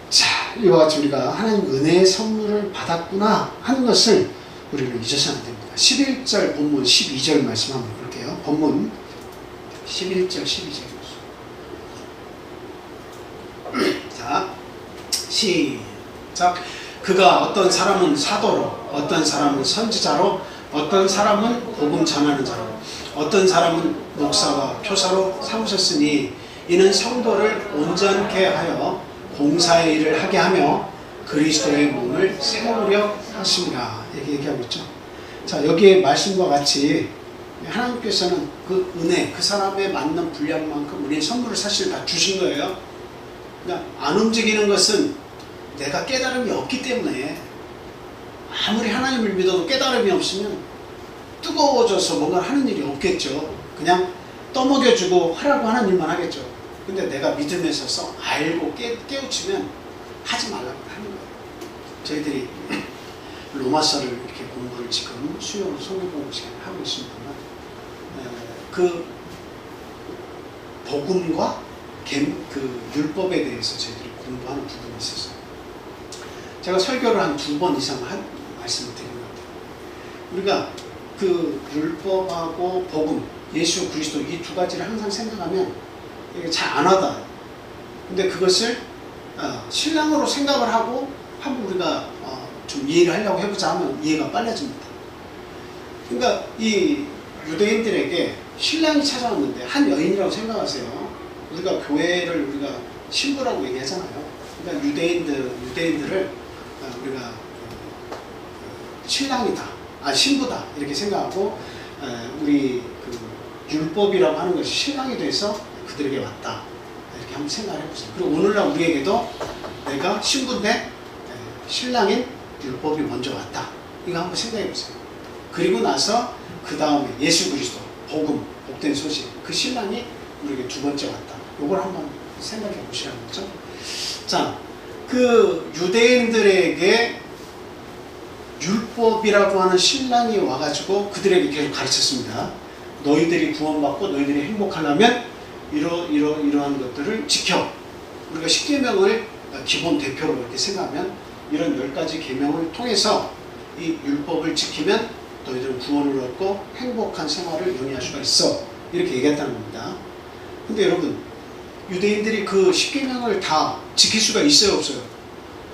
자, 이와 같이 우리가 하나님 은혜의 선물을 받았구나 하는 것을 우리는 잊어서는 안 됩니다. 11절 본문 12절 말씀 한번 볼게요. 본문 11절 12절 자, 시작. 그가 어떤 사람은 사도로, 어떤 사람은 선지자로, 어떤 사람은 복음 전하는 자로, 어떤 사람은 목사와 교사로 삼으셨으니 이는 성도를 온전케 하여 봉사의 일을 하게 하며 그리스도의 몸을 세우려 하십니다. 이렇게 얘기하고 있죠. 자, 여기에 말씀과 같이 하나님께서는 그 은혜, 그 사람에 맞는 분량만큼 은혜의 선물을 사실 다 주신 거예요. 그러니까 안 움직이는 것은 내가 깨달음이 없기 때문에 아무리 하나님을 믿어도 깨달음이 없으면 뜨거워져서 뭔가 하는 일이 없겠죠. 그냥 떠먹여주고 하라고 하는 일만 하겠죠. 근데 내가 믿음에서 알고 깨우치면 하지 말라고 하는 거예요. 저희들이 로마서를 이렇게 공부를 지금 수요로 성경 공부 시간을 하고 있습니다만 그 복음과 그 율법에 대해서 저희들이 공부하는 부분이 있었어요. 제가 설교를 한 2번 이상 말씀을 드린 것 같아요. 우리가 그 율법하고 복음, 예수 그리스도 이 두 가지를 항상 생각하면 이게 잘 안 와닿아요. 근데 그것을 신랑으로 생각을 하고 한번 우리가 좀 이해를 하려고 해보자 하면 이해가 빨라집니다. 그러니까 이 유대인들에게 신랑이 찾아왔는데 한 여인이라고 생각하세요. 우리가 교회를 우리가 신부라고 얘기하잖아요. 그러니까 유대인들을 우리가 신랑이다, 신부다 이렇게 생각하고 우리 그 율법이라고 하는 것이 신랑이 돼서 그들에게 왔다 이렇게 한번 생각을 해보세요. 그리고 오늘날 우리에게도 내가 신부인데 신랑인 율법이 먼저 왔다. 이거 한번 생각해 보세요. 그리고 나서 그 다음에 예수 그리스도 복음, 복된 소식, 그 신랑이 우리에게 두 번째 왔다. 이걸 한번 생각해 보시라는 거죠. 자, 그 유대인들에게 율법이라고 하는 신랑이 와가지고 그들에게 계속 가르쳤습니다. 너희들이 구원받고 너희들이 행복하려면 이러한 것들을 지켜. 우리가 십계명을 기본 대표로 이렇게 생각하면 이런 10가지 계명을 통해서 이 율법을 지키면 너희들은 구원을 얻고 행복한 생활을 영위할 수가 있어. 이렇게 얘기했다는 겁니다. 근데 여러분, 유대인들이 그 10계명을 다 지킬 수가 있어요, 없어요?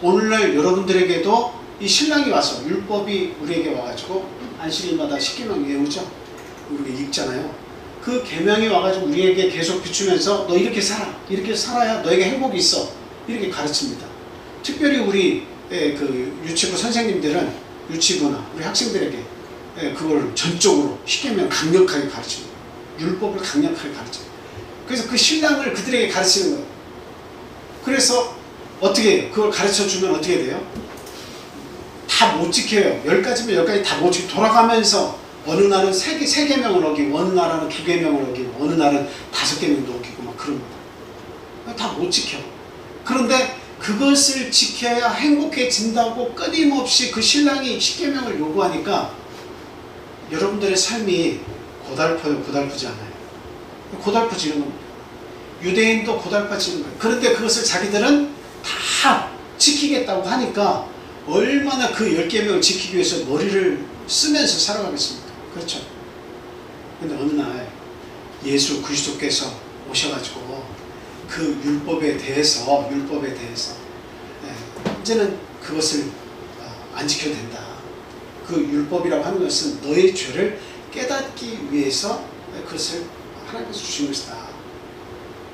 오늘날 여러분들에게도 이 신랑이 와서 율법이 우리에게 와가지고 안식일마다 10계명 외우죠. 우리가 읽잖아요. 그 계명이 와가지고 우리에게 계속 비추면서 너 이렇게 살아, 이렇게 살아야 너에게 행복이 있어, 이렇게 가르칩니다. 특별히 우리 그 유치부 선생님들은 유치부나 우리 학생들에게 그걸 전적으로 10계명 강력하게 가르칩니다. 율법을 강력하게 가르칩니다. 그래서 그 신랑을 그들에게 가르치는 거예요. 그래서 어떻게 해요? 그걸 가르쳐주면 어떻게 돼요? 다 못 지켜요. 10가지면 10가지 다 못 지키고 돌아가면서 어느 날은 3계명을 어기고 어느 날은 2계명을 어기고 어느 날은 5계명도 어기고 막 그럽니다. 다 못 지켜. 그런데 그것을 지켜야 행복해진다고 끊임없이 그 신랑이 10계명을 요구하니까 여러분들의 삶이 고달퍼요, 고달프지 않아요? 고달퍼지는 겁니다. 유대인도 고달퍼지는 거예요. 그런데 그것을 자기들은 다 지키겠다고 하니까 얼마나 그 10계명을 지키기 위해서 머리를 쓰면서 살아가겠습니까? 그렇죠? 근데 어느 날 예수 그리스도께서 오셔가지고 그 율법에 대해서 이제는 그것을 안 지켜도 된다. 그 율법이라고 하는 것은 너의 죄를 깨닫기 위해서 그것을 하나님께서 주신 것이다.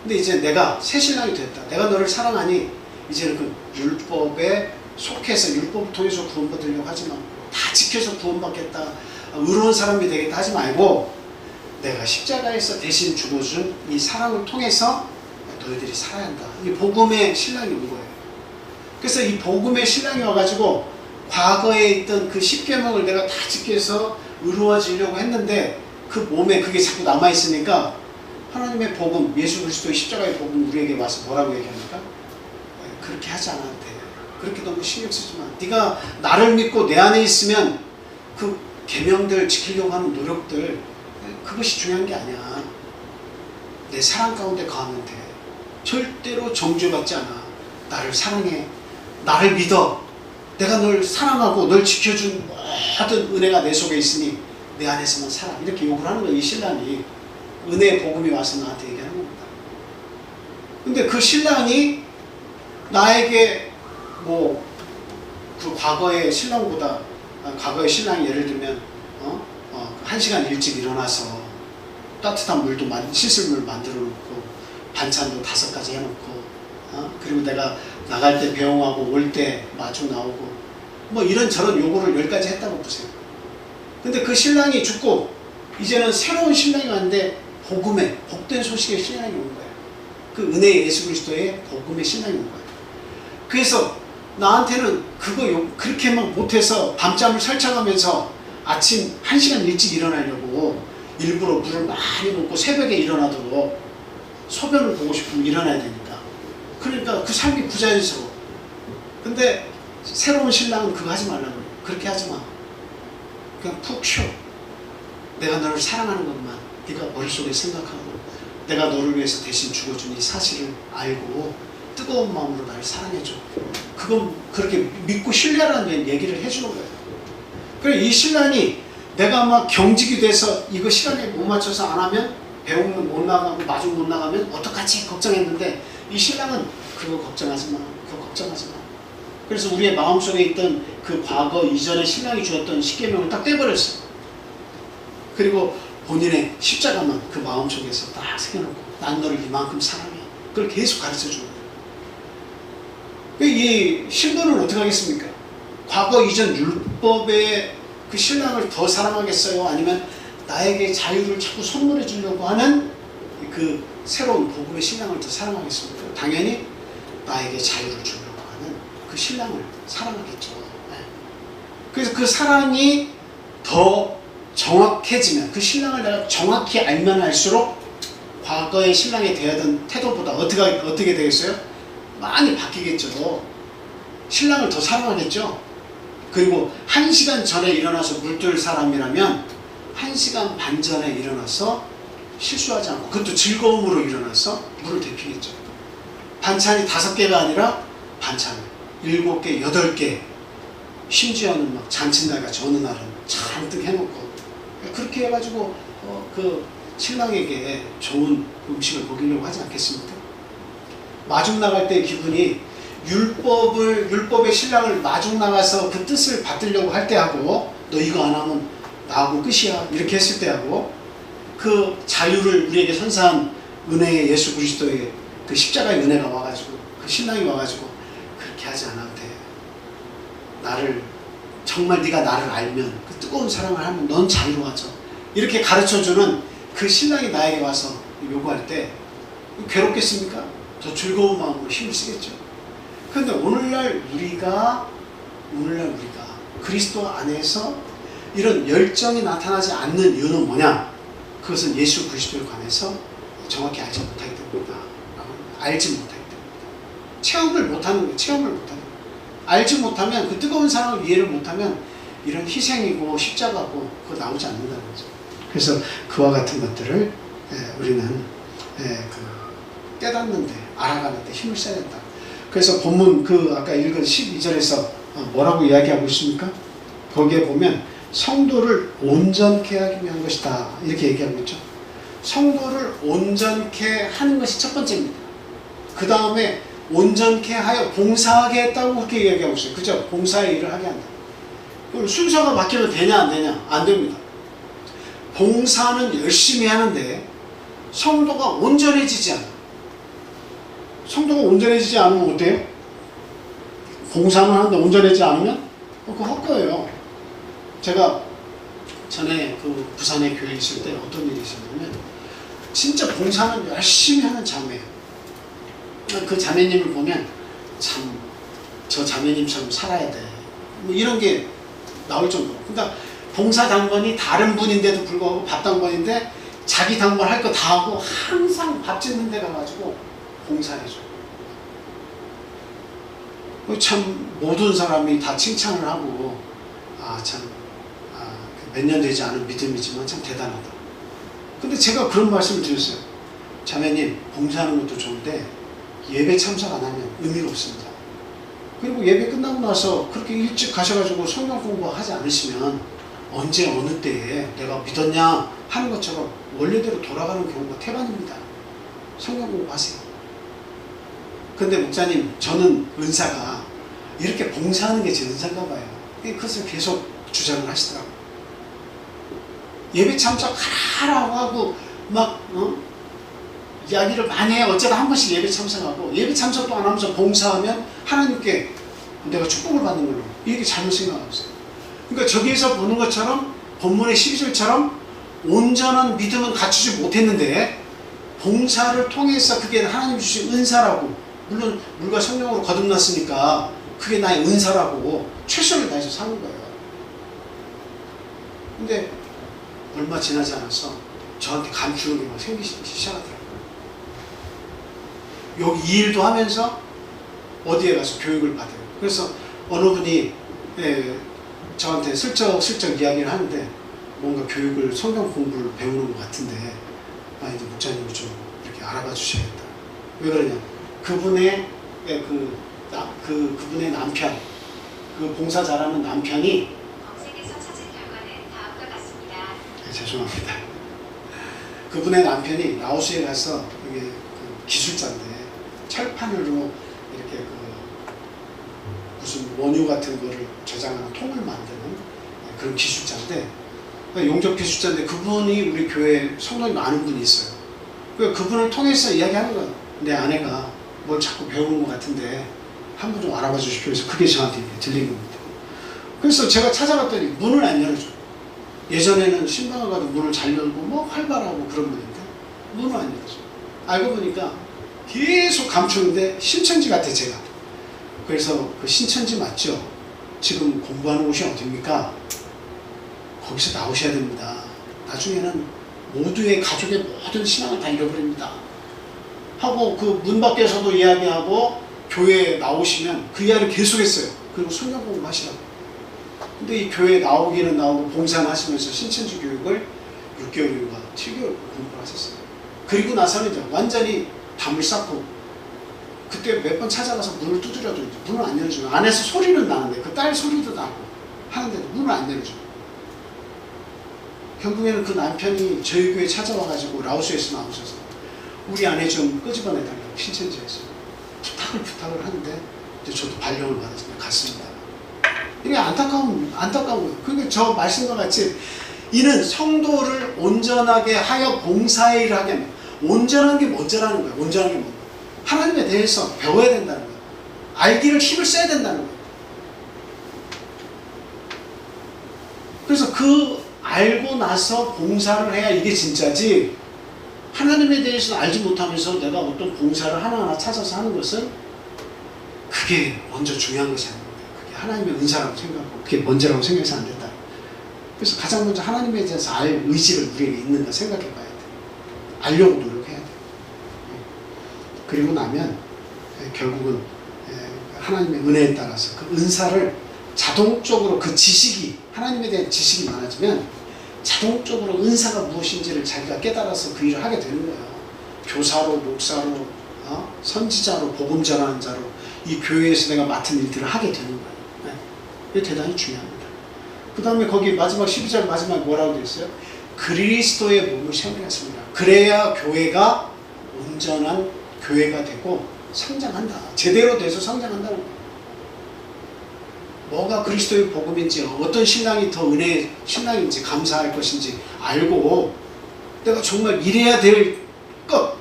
근데 이제 내가 새 신랑이 됐다. 내가 너를 사랑하니 이제는 그 율법에 속해서 율법을 통해서 구원받으려고 하지 말고 다 지켜서 구원받겠다, 의로운 사람이 되겠다 하지 말고 내가 십자가에서 대신 죽어준 이 사랑을 통해서 너희들이 살아야 한다. 이 복음의 신랑이 온 거예요. 그래서 이 복음의 신랑이 와가지고 과거에 있던 그 10계명을 내가 다 지켜서 의로워지려고 했는데 그 몸에 그게 자꾸 남아있으니까 하나님의 복음, 예수 그리스도의 십자가의 복음 우리에게 와서 뭐라고 얘기합니까? 그렇게 하지 않아도 돼. 그렇게 너무 신경 쓰지 마. 네가 나를 믿고 내 안에 있으면 그 계명들 지키려고 하는 노력들 그것이 중요한 게 아니야. 내 사랑 가운데 거하면 돼. 절대로 정죄받지 않아. 나를 사랑해. 나를 믿어. 내가 널 사랑하고 널 지켜준 모든 은혜가 내 속에 있으니 내 안에서만 살아. 이렇게 욕을 하는 거야. 이 신랑이. 은혜의 복음이 와서 나한테 얘기하는 겁니다. 근데 그 신랑이 나에게 그 과거의 신랑보다 과거의 신랑이 예를 들면 1시간 일찍 일어나서 따뜻한 물도 씻을 물 만들어 놓고 반찬도 5가지 해놓고 그리고 내가 나갈 때 배웅하고 올 때 마중 나오고 뭐 이런저런 요구를 10가지 했다고 보세요. 근데 그 신랑이 죽고 이제는 새로운 신랑이 왔는데 복음의 복된 소식의 신랑이 온 거예요. 그 은혜의 예수 그리스도의 복음의 신랑이 온 거예요. 그래서 나한테는 그거 그렇게 막 못해서 밤잠을 설쳐가면서 아침 1시간 일찍 일어나려고 일부러 물을 많이 먹고 새벽에 일어나도록 소변을 보고 싶으면 일어나야 되니까. 그러니까 그 삶이 부자연스러워. 근데 새로운 신랑은 그거 하지 말라고 그래요. 그렇게 하지 마. 그냥 푹 쉬어. 내가 너를 사랑하는 것만 네가 머릿속에 생각하고 내가 너를 위해서 대신 죽어준 이 사실을 알고 뜨거운 마음으로 나를 사랑해줘. 그건 그렇게 믿고 신뢰하라는 얘기를 해주는 거예요. 그래 이 신랑이 내가 막 경직이 돼서 이거 시간에 못 맞춰서 안 하면 배웅은 못 나가고 마중 못 나가면 어떡하지 걱정했는데 이 신랑은 그거 걱정하지 마. 그거 걱정하지 마. 그래서 우리의 마음속에 있던 그 과거 이전의 신랑이 주었던 10계명을 딱 떼버렸어요. 그리고 본인의 십자가만 그 마음속에서 딱 새겨놓고 난 너를 이만큼 사랑해. 그걸 계속 가르쳐주는 거예요. 이 신부는 어떻게 하겠습니까? 과거 이전 율법의 그 신랑을 더 사랑하겠어요? 아니면 나에게 자유를 자꾸 선물해 주려고 하는 그 새로운 복음의 신랑을 더 사랑하겠습니까? 당연히 나에게 자유를 주려고 하는 그 신랑을 사랑하겠죠. 그래서 그 사랑이 더 정확해지면 그 신랑을 내가 정확히 알면 알수록 과거의 신랑에 대하던 태도보다 어떻게 되겠어요? 많이 바뀌겠죠. 신랑을 더 사랑하겠죠. 그리고 1시간 전에 일어나서 물들 사람이라면 1시간 반 전에 일어나서 실수하지 않고 그것도 즐거움으로 일어나서 물을 데피겠죠. 반찬이 5개가 아니라 반찬을 7개, 8개, 심지어는 막 잔칫날 같이 어느 날은 잔뜩 해놓고 그렇게 해가지고 그 신랑에게 좋은 음식을 먹이려고 하지 않겠습니까? 마중 나갈 때 기분이 율법의 신랑을 마중 나가서 그 뜻을 받들려고 할 때 하고, 너 이거 안 하면 나하고 끝이야 이렇게 했을 때 하고, 그 자유를 우리에게 선사한 은혜의 예수 그리스도의 그 십자가의 은혜가 와가지고 그 신랑이 와가지고 그렇게 하지 않아도 돼. 나를 정말 네가 나를 알면 그 뜨거운 사랑을 하면 넌 자유로워져. 이렇게 가르쳐주는 그 신랑이 나에게 와서 요구할 때 괴롭겠습니까? 더 즐거운 마음으로 힘을 쓰겠죠. 그런데 오늘날 우리가 그리스도 안에서 이런 열정이 나타나지 않는 이유는 뭐냐? 그것은 예수 그리스도에 관해서 정확히 알지 못하기 때문이다. 알지 못하기 때문이다. 체험을 못하는 거예요. 체험을 못하는 거예요. 알지 못하면, 그 뜨거운 사랑을 이해를 못하면 이런 희생이고 십자가고 그거 나오지 않는다는 거죠. 그래서 그와 같은 것들을 우리는 깨닫는데, 알아가는데 힘을 써야 된다. 그래서 본문 그 아까 읽은 12절에서 뭐라고 이야기하고 있습니까? 거기에 보면 성도를 온전케 하기 위한 것이다 이렇게 얘기하고 있죠. 성도를 온전케 하는 것이 첫 번째입니다. 그 다음에 온전케 하여 봉사하게 했다고 그렇게 이야기하고 있어요. 그죠? 봉사의 일을 하게 한다. 그럼 순서가 바뀌면 되냐 안 되냐? 안 됩니다. 봉사는 열심히 하는데 성도가 온전해지지 않아. 성도가 온전해지지 않으면 어때요? 봉사는 하는데 온전해지지 않으면 그거 헛거예요. 제가 전에 그 부산에 교회에 있을 때 어떤 일이 있었냐면, 진짜 봉사는 열심히 하는 자매예요. 그 자매님을 보면 참 저 자매님처럼 살아야 돼, 뭐 이런 게 나올 정도로. 그러니까 봉사 당번이 다른 분인데도 불구하고 밥 당번인데 자기 당번 할 거 다 하고 항상 밥 짓는 데 가가지고 봉사해줘. 참 모든 사람이 다 칭찬을 하고 몇 년 되지 않은 믿음이지만 참 대단하다. 근데 제가 그런 말씀을 드렸어요. 자매님, 봉사하는 것도 좋은데 예배 참석 안 하면 의미가 없습니다. 그리고 예배 끝나고 나서 그렇게 일찍 가셔가지고 성경 공부하지 않으시면 언제 어느 때에 내가 믿었냐 하는 것처럼 원래대로 돌아가는 경우가 태반입니다. 성경 공부하세요. 근데 목사님, 저는 은사가 이렇게 봉사하는 게 제 은사인가 봐요. 그것을 계속 주장을 하시더라고요. 예배 참석하라고 하고 막 이야기를 많이 해. 어쩌다 한 번씩 예배 참석하고, 예배 참석도 안 하면서 봉사하면 하나님께 내가 축복을 받는 걸로, 이게 잘못 생각하고 있어요. 그러니까 저기에서 보는 것처럼 본문의 12절처럼 온전한 믿음은 갖추지 못했는데 봉사를 통해서 그게 하나님 주신 은사라고, 물론 물과 성령으로 거듭났으니까 그게 나의 은사라고 최선을 다해서 사는 거예요. 근데 얼마 지나지 않아서 저한테 감추는 게 막 생기기 시작하더라고요. 여기 이 일도 하면서 어디에 가서 교육을 받아요. 그래서 어느 분이 저한테 슬쩍 이야기를 하는데, 뭔가 교육을, 성경 공부를 배우는 것 같은데 이제 목사님이 좀 이렇게 알아봐 주셔야겠다. 왜 그러냐? 그분의 그분의 남편, 그 봉사 잘하는 남편이, 검색에서 찾은 결과는 다음과 같습니다. 죄송합니다. 그분의 남편이 라오스에 가서 이게 기술자인데 철판으로 이렇게 무슨 원유 같은 거를 저장하는 통을 만드는 그런 기술자인데, 용접 기술자인데, 그분이 우리 교회에 성도님 아는 분이 있어요. 그분을 통해서 이야기하는 거예요. 내 아내가 뭘 자꾸 배우는 것 같은데 한번 좀 알아봐 주십시오. 그래서 그게 저한테 들린 겁니다. 그래서 제가 찾아갔더니 문을 안 열어줘. 예전에는 신방을 가도 문을 잘 열고 뭐 활발하고 그런 분인데 문을 안 열어줘. 알고 보니까 계속 감추는데 신천지 같아, 제가. 그래서 그 신천지 맞죠? 지금 공부하는 곳이 어딥니까? 거기서 나오셔야 됩니다. 나중에는 모두의 가족의 모든 신앙을 다 잃어버립니다. 하고 그 문 밖에서도 이야기하고 교회에 나오시면 그 이야기를 계속했어요. 그리고 성경 공부 하시라고. 근데 이 교회에 나오기는 나오고 봉사는 하시면서 신천지 교육을 6개월인가 7개월 공부를 하셨어요. 그리고 나서는 이제 완전히 담을 쌓고 그때 몇 번 찾아가서 문을 두드려도 문을 안 열어주고, 안에서 소리는 나는데 그 딸 소리도 나고 하는데도 문을 안 열어주고, 결국에는 그 남편이 저희 교회에 찾아와가지고 라오스에서 나오셔서 우리 아내 좀 끄집어내달라고 신천지에서 부탁을 하는데, 이제 저도 발령을 받아서 그냥 갔습니다. 이게 안타까운 거예요. 그러니까 저 말씀과 같이 이는 성도를 온전하게 하여 봉사일을 하게 합니다. 온전한 게 뭔지라는 거예요. 온전한 게 뭔가. 하나님에 대해서 배워야 된다는 거예요. 알기를 힘을 써야 된다는 거예요. 그래서 그 알고 나서 봉사를 해야 이게 진짜지, 하나님에 대해서 알지 못하면서 내가 어떤 봉사를 하나하나 찾아서 하는 것은 그게 먼저 중요한 것이 아닙니다. 그게 하나님의 은사라고 생각하고 그게 먼저라고 생각해서 안 된다. 그래서 가장 먼저 하나님에 대해서 알 의지를 우리에게 있는가 생각해 봐야 돼. 알려고 노력해야 돼. 그리고 나면 결국은 하나님의 은혜에 따라서 그 은사를 자동적으로, 그 지식이, 하나님에 대한 지식이 많아지면 자동적으로 은사가 무엇인지를 자기가 깨달아서 그 일을 하게 되는 거예요. 교사로, 목사로, 선지자로, 복음 전하는 자로 이 교회에서 내가 맡은 일들을 하게 되는 거예요. 이게 대단히 중요합니다. 그 다음에 거기 마지막 12절 마지막에 뭐라고 되어 있어요? 그리스도의 몸을 세우겠습니다. 그래야 교회가 온전한 교회가 되고 성장한다. 제대로 돼서 성장한다는 거예요. 뭐가 그리스도의 복음인지, 어떤 신앙이 더 은혜의 신앙인지, 감사할 것인지 알고 내가 정말 이래야 될 것,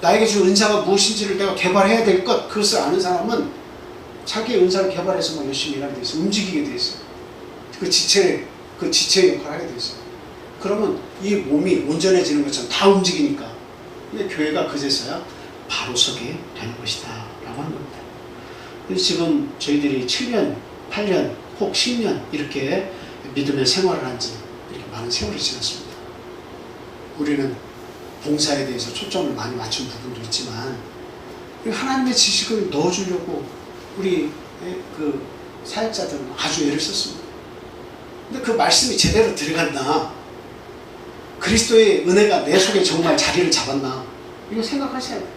나에게 준 은사가 무엇인지를 내가 개발해야 될 것, 그것을 아는 사람은 자기의 은사를 개발해서 막 열심히 일하게 돼 있어요. 움직이게 돼 있어요. 그 지체의 역할을 하게 돼 있어요. 그러면 이 몸이 온전해지는 것처럼 다 움직이니까 근데 교회가 그제서야 바로 서게 되는 것이다 라고 하는 겁니다. 그래서 지금 저희들이 7년, 8년, 혹 10년 이렇게 믿음의 생활을 한 지 이렇게 많은 세월이 지났습니다. 우리는 봉사에 대해서 초점을 많이 맞춘 부분도 있지만 하나님의 지식을 넣어주려고 우리 그 사역자들은 아주 애를 썼습니다. 근데 그 말씀이 제대로 들어갔나, 그리스도의 은혜가 내 속에 정말 자리를 잡았나, 이거 생각하셔야 돼요.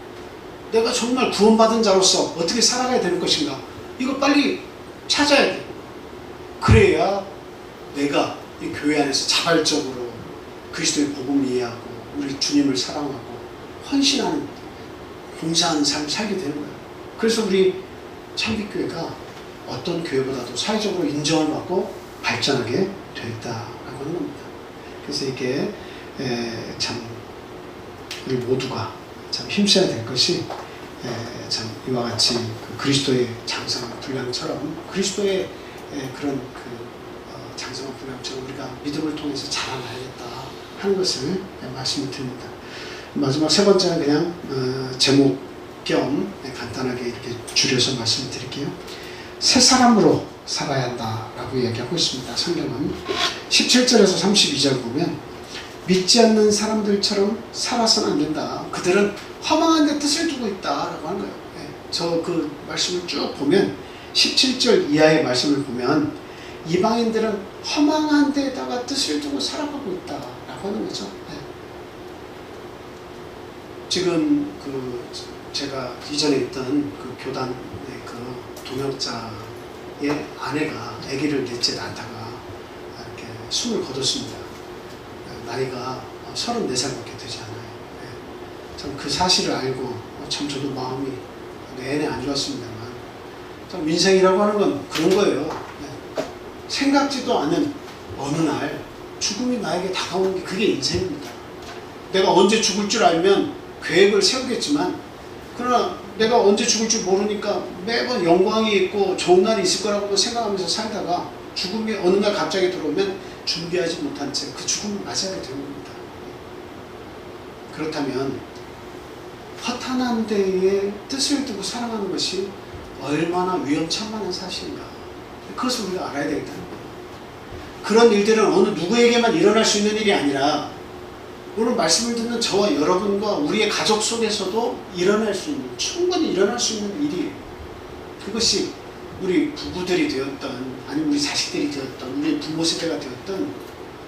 내가 정말 구원받은 자로서 어떻게 살아가야 되는 것인가, 이거 빨리 찾아야 돼요. 그래야 내가 이 교회 안에서 자발적으로 그리스도의 복음을 이해하고 우리 주님을 사랑하고 헌신하는, 봉사하는 삶을 살게 되는 거예요. 그래서 우리 참빛교회가 어떤 교회보다도 사회적으로 인정을 받고 발전하게 되었다라고 하는 겁니다. 그래서 이게 참 우리 모두가 참 힘써야 될 것이 참 이와 같이 그 그리스도의 장성한 분량처럼, 그리스도의 그런 그 장성한 분량처럼 우리가 믿음을 통해서 자라나야겠다 하는 것을 말씀을 드립니다. 마지막 세 번째는 그냥 제목 겸 간단하게 이렇게 줄여서 말씀을 드릴게요. 새 사람으로 살아야 한다라고 이야기하고 있습니다. 성경은 17절에서 32절 보면 믿지 않는 사람들처럼 살아서는 안 된다. 그들은 허망한 데 뜻을 두고 있다라고 하는 거예요. 저 그 말씀을 쭉 보면 17절 이하의 말씀을 보면 이방인들은 허망한 데다가 뜻을 두고 살아가고 있다라고 하는 거죠. 지금 그 제가 이전에 있던 그 교단의 그 동역자의 아내가 아기를 넷째 낳다가 이렇게 숨을 거뒀습니다. 나이가 34살밖에 되지 않아요. 참 그 사실을 알고 참 저도 마음이 내내 안 좋았습니다만, 참 인생이라고 하는 건 그런 거예요. 생각지도 않은 어느 날 죽음이 나에게 다가오는 게 그게 인생입니다. 내가 언제 죽을 줄 알면 계획을 세우겠지만, 그러나 내가 언제 죽을 줄 모르니까 매번 영광이 있고 좋은 날이 있을 거라고 생각하면서 살다가 죽음이 어느 날 갑자기 들어오면 준비하지 못한 채 그 죽음을 맞이하게 되는 겁니다. 그렇다면 허탄한 데에 뜻을 두고 살아가는 것이 얼마나 위험천만한 사실인가, 그것을 우리가 알아야 되겠다는 거예요. 그런 일들은 어느 누구에게만 일어날 수 있는 일이 아니라 오늘 말씀을 듣는 저와 여러분과 우리의 가족 속에서도 일어날 수 있는, 충분히 일어날 수 있는 일이에요. 그것이 우리 부부들이 되었던, 아니면 우리 자식들이 되었던, 우리 부모 세대가 되었던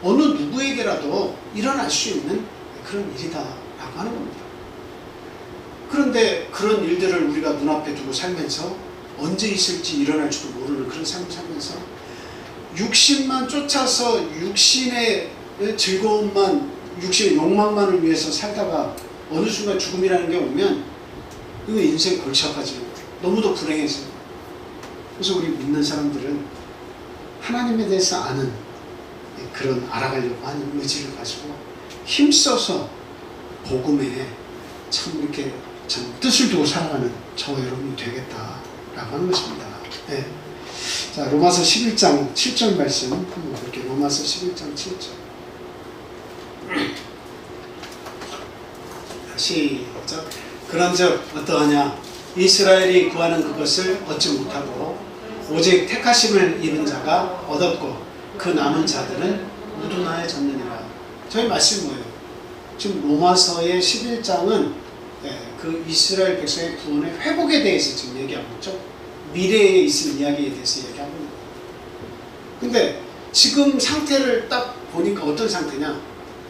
어느 누구에게라도 일어날 수 있는 그런 일이다라고 하는 겁니다. 그런데 그런 일들을 우리가 눈앞에 두고 살면서 언제 있을지 일어날지도 모르는 그런 삶을 살면서 육신만 쫓아서 육신의 즐거움만, 육신의 욕망만을 위해서 살다가 어느 순간 죽음이라는 게 오면 이거 인생 골치 아파지는 거예요. 너무도 불행해져요. 그래서 우리 믿는 사람들은 하나님에 대해서 아는 그런 알아가려고 하는 의지를 가지고 힘써서 복음에 참 이렇게 참 뜻을 두고 살아가는 저와 여러분이 되겠다라고 하는 것입니다. 네. 자, 로마서 11장 7절 말씀 한번 볼게요. 로마서 11장 7절. 시작. 그런즉 어떠하냐? 이스라엘이 구하는 그것을 얻지 못하고 오직 택하심을 입은 자가 얻었고 그 남은 자들은 무둔하여졌느니라. 저희 말씀이 뭐예요? 지금 로마서의 11장은 그 이스라엘 백성의 구원의 회복에 대해서 지금 얘기하고 있죠. 미래에 있을 이야기에 대해서 얘기하고 있는 거예요. 근데 지금 상태를 딱 보니까 어떤 상태냐?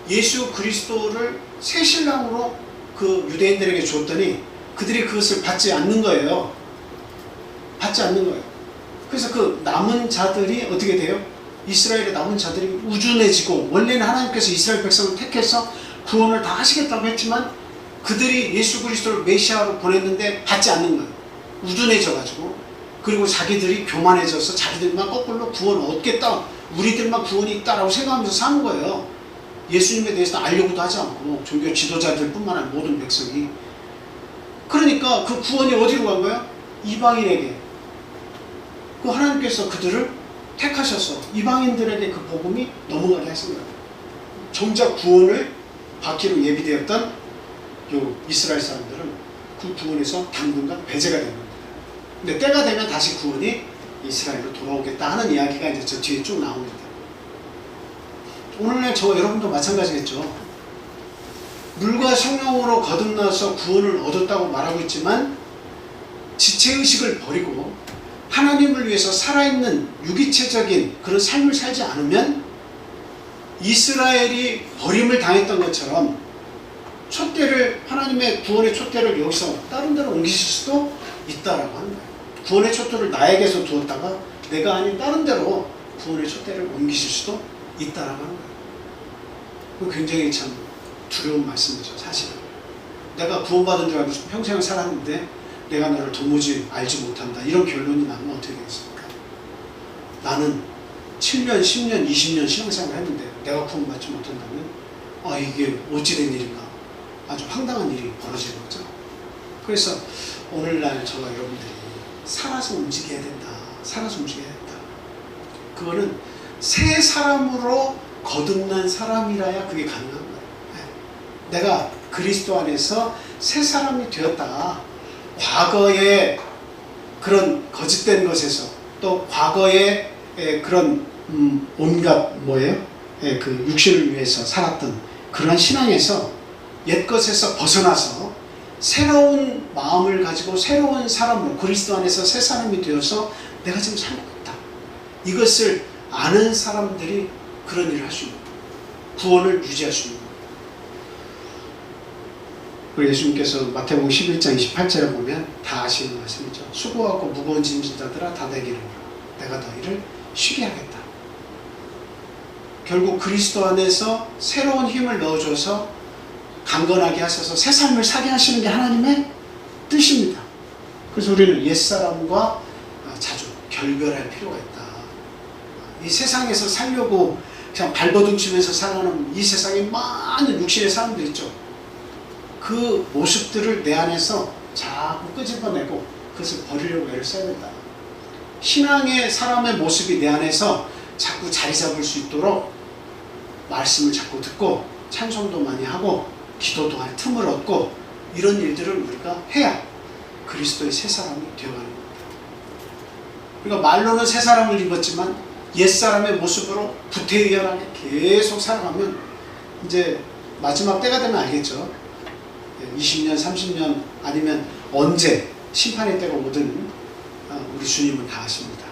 예수 그리스도를 새 신랑으로 그 유대인들에게 줬더니 그들이 그것을 받지 않는 거예요. 받지 않는 거예요. 그래서 그 남은 자들이 어떻게 돼요? 이스라엘의 남은 자들이 우준해지고, 원래는 하나님께서 이스라엘 백성을 택해서 구원을 다 하시겠다고 했지만 그들이 예수 그리스도를 메시아로 보냈는데 받지 않는 거예요. 우둔해져가지고. 그리고 자기들이 교만해져서 자기들만 거꾸로 구원을 얻겠다, 우리들만 구원이 있다라고 생각하면서 사는 거예요. 예수님에 대해서 알려고도 하지 않고, 종교 지도자들 뿐만 아니라 모든 백성이. 그러니까 그 구원이 어디로 간 거야? 이방인에게. 그 하나님께서 그들을 택하셔서 이방인들에게 그 복음이 넘어가게 하신 거예요. 정작 구원을 받기로 예비되었던 요 이스라엘 사람들은 그 구원에서 당분간 배제가 되는 겁니다. 근데 때가 되면 다시 구원이 이스라엘로 돌아오겠다 하는 이야기가 이제 저 뒤에 쭉 나옵니다. 오늘날 저와 여러분도 마찬가지겠죠. 물과 성령으로 거듭나서 구원을 얻었다고 말하고 있지만 지체의식을 버리고 하나님을 위해서 살아있는 유기체적인 그런 삶을 살지 않으면 이스라엘이 버림을 당했던 것처럼 촛대를, 하나님의 구원의 촛대를 여기서 다른 데로 옮기실 수도 있다라고 하는 거예요. 구원의 촛대를 나에게서 두었다가 내가 아닌 다른 데로 구원의 촛대를 옮기실 수도 있다라고 하는 거예요. 굉장히 참 두려운 말씀이죠, 사실은. 내가 구원받은 줄 알고 평생을 살았는데 내가 너를 도무지 알지 못한다, 이런 결론이 나면 어떻게 되겠습니까? 나는 7년, 10년, 20년 신앙생활을 했는데 내가 구원받지 못한다면 이게 어찌된 일인가, 아주 황당한 일이 벌어지는 거죠. 그래서 오늘날 저와 여러분들이 살아서 움직여야 된다, 살아서 움직여야 된다. 그거는 새 사람으로 거듭난 사람이라야 그게 가능한 거예요. 내가 그리스도 안에서 새 사람이 되었다. 과거의 그런 거짓된 것에서, 또 과거의 그런 온갖 그 육신을 위해서 살았던 그러한 신앙에서, 옛것에서 벗어나서 새로운 마음을 가지고 새로운 사람으로 그리스도 안에서 새 사람이 되어서 내가 지금 살고 있다. 이것을 아는 사람들이 그런 일을 할 수 있는 거예요. 구원을 유지할 수 있는 거예요. 그리고 예수님께서 마태복음 11장 28절에 보면 다 아시는 말씀이죠. 수고하고 무거운 짐진 자들아 다 내게로 오라. 내가 너희를 쉬게 하겠다. 결국 그리스도 안에서 새로운 힘을 넣어줘서 강건하게 하셔서 새 삶을 사게 하시는 게 하나님의 뜻입니다. 그래서 우리는 옛사람과 자주 결별할 필요가 있다. 이 세상에서 살려고 그냥 발버둥치면서 살아가는 이 세상에 많은 육신의 사람들 있죠. 그 모습들을 내 안에서 자꾸 끄집어내고 그것을 버리려고 애를 써야 된다. 신앙의 사람의 모습이 내 안에서 자꾸 자리 잡을 수 있도록 말씀을 자꾸 듣고 찬송도 많이 하고 기도도 할 틈을 얻고 이런 일들을 우리가 해야 그리스도의 새 사람이 되어가는 겁니다. 그러니까 말로는 새 사람을 입었지만 옛사람의 모습으로 구태의연하게 계속 살아가면 이제 마지막 때가 되면 알겠죠. 20년, 30년 아니면 언제 심판의 때가 오든 우리 주님은 다 아십니다.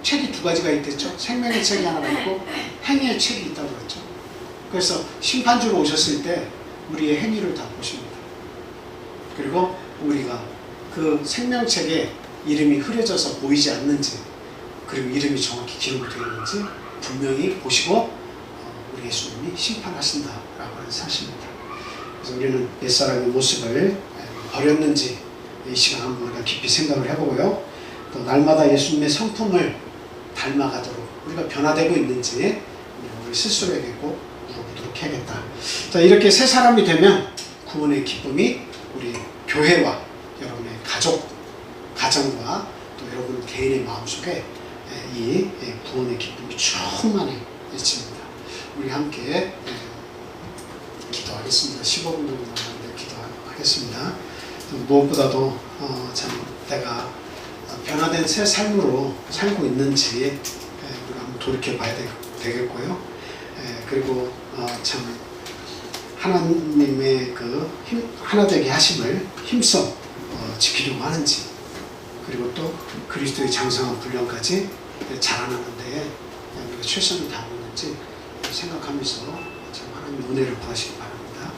책이 두 가지가 있겠죠. 생명의 책이 하나가 있고 행위의 책이 있다고 그랬죠. 그래서 심판주로 오셨을 때 우리의 행위를 다 보십니다. 그리고 우리가 그 생명책에 이름이 흐려져서 보이지 않는지, 그리고 이름이 정확히 기록되어 있는지 분명히 보시고 우리 예수님이 심판하신다라고 하는 사실입니다. 그래서 우리는 옛사람의 모습을 버렸는지 이 시간 한번 우리가 깊이 생각을 해보고요. 또 날마다 예수님의 성품을 닮아가도록 우리가 변화되고 있는지 우리 스스로에게 꼭 물어보도록 해야겠다. 자, 이렇게 새 사람이 되면 구원의 기쁨이 우리 교회와 여러분의 가정과 또 여러분 개인의 마음속에 이 구원의 기쁨이 충만해집니다. 우리 함께 기도하겠습니다. 15분 정도 남았는데 기도하겠습니다. 무엇보다도 참 내가 변화된 새 삶으로 살고 있는지 우리가 한번 돌이켜 봐야 되겠고요. 그리고 참 하나님의 그 하나 되게 하심을 힘써 지키려고 하는지, 그리고 또 그리스도의 장성한 분량까지 자라나는데 우리가 최선을 다하고 있는지 생각하면서 참 하나님의 은혜를 구하시기 바랍니다.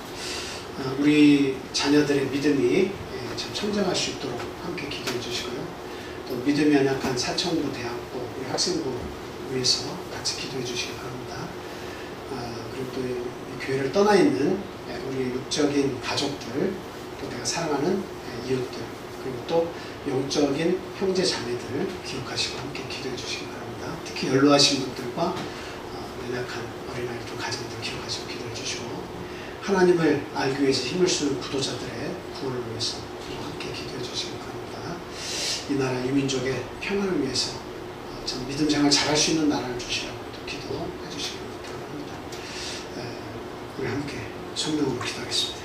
우리 자녀들의 믿음이 참 성장할 수 있도록 함께 기도해 주시고요. 또 믿음이 연약한 사천부 대학부 우리 학생부 위해서 같이 기도해 주시기 바랍니다. 그리고 또 이 교회를 떠나 있는 우리 육적인 가족들, 또 내가 사랑하는 이웃들, 그리고 또 영적인 형제 자매들 기억하시고 함께 기도해 주시기 바랍니다. 특히 연로하신 분들과 연약한 어린아이들 가정들 기억하시고 기도해 주시고, 하나님을 알기 위해서 힘을 쓰는 구도자들의 구원을 위해서 함께 기도해 주시기 바랍니다. 이 나라 이 민족의 평안을 위해서 참 믿음 생활 잘할 수 있는 나라를 주시라고 또 기도해 주시기 바랍니다. 우리 함께 성령으로 기도하겠습니다.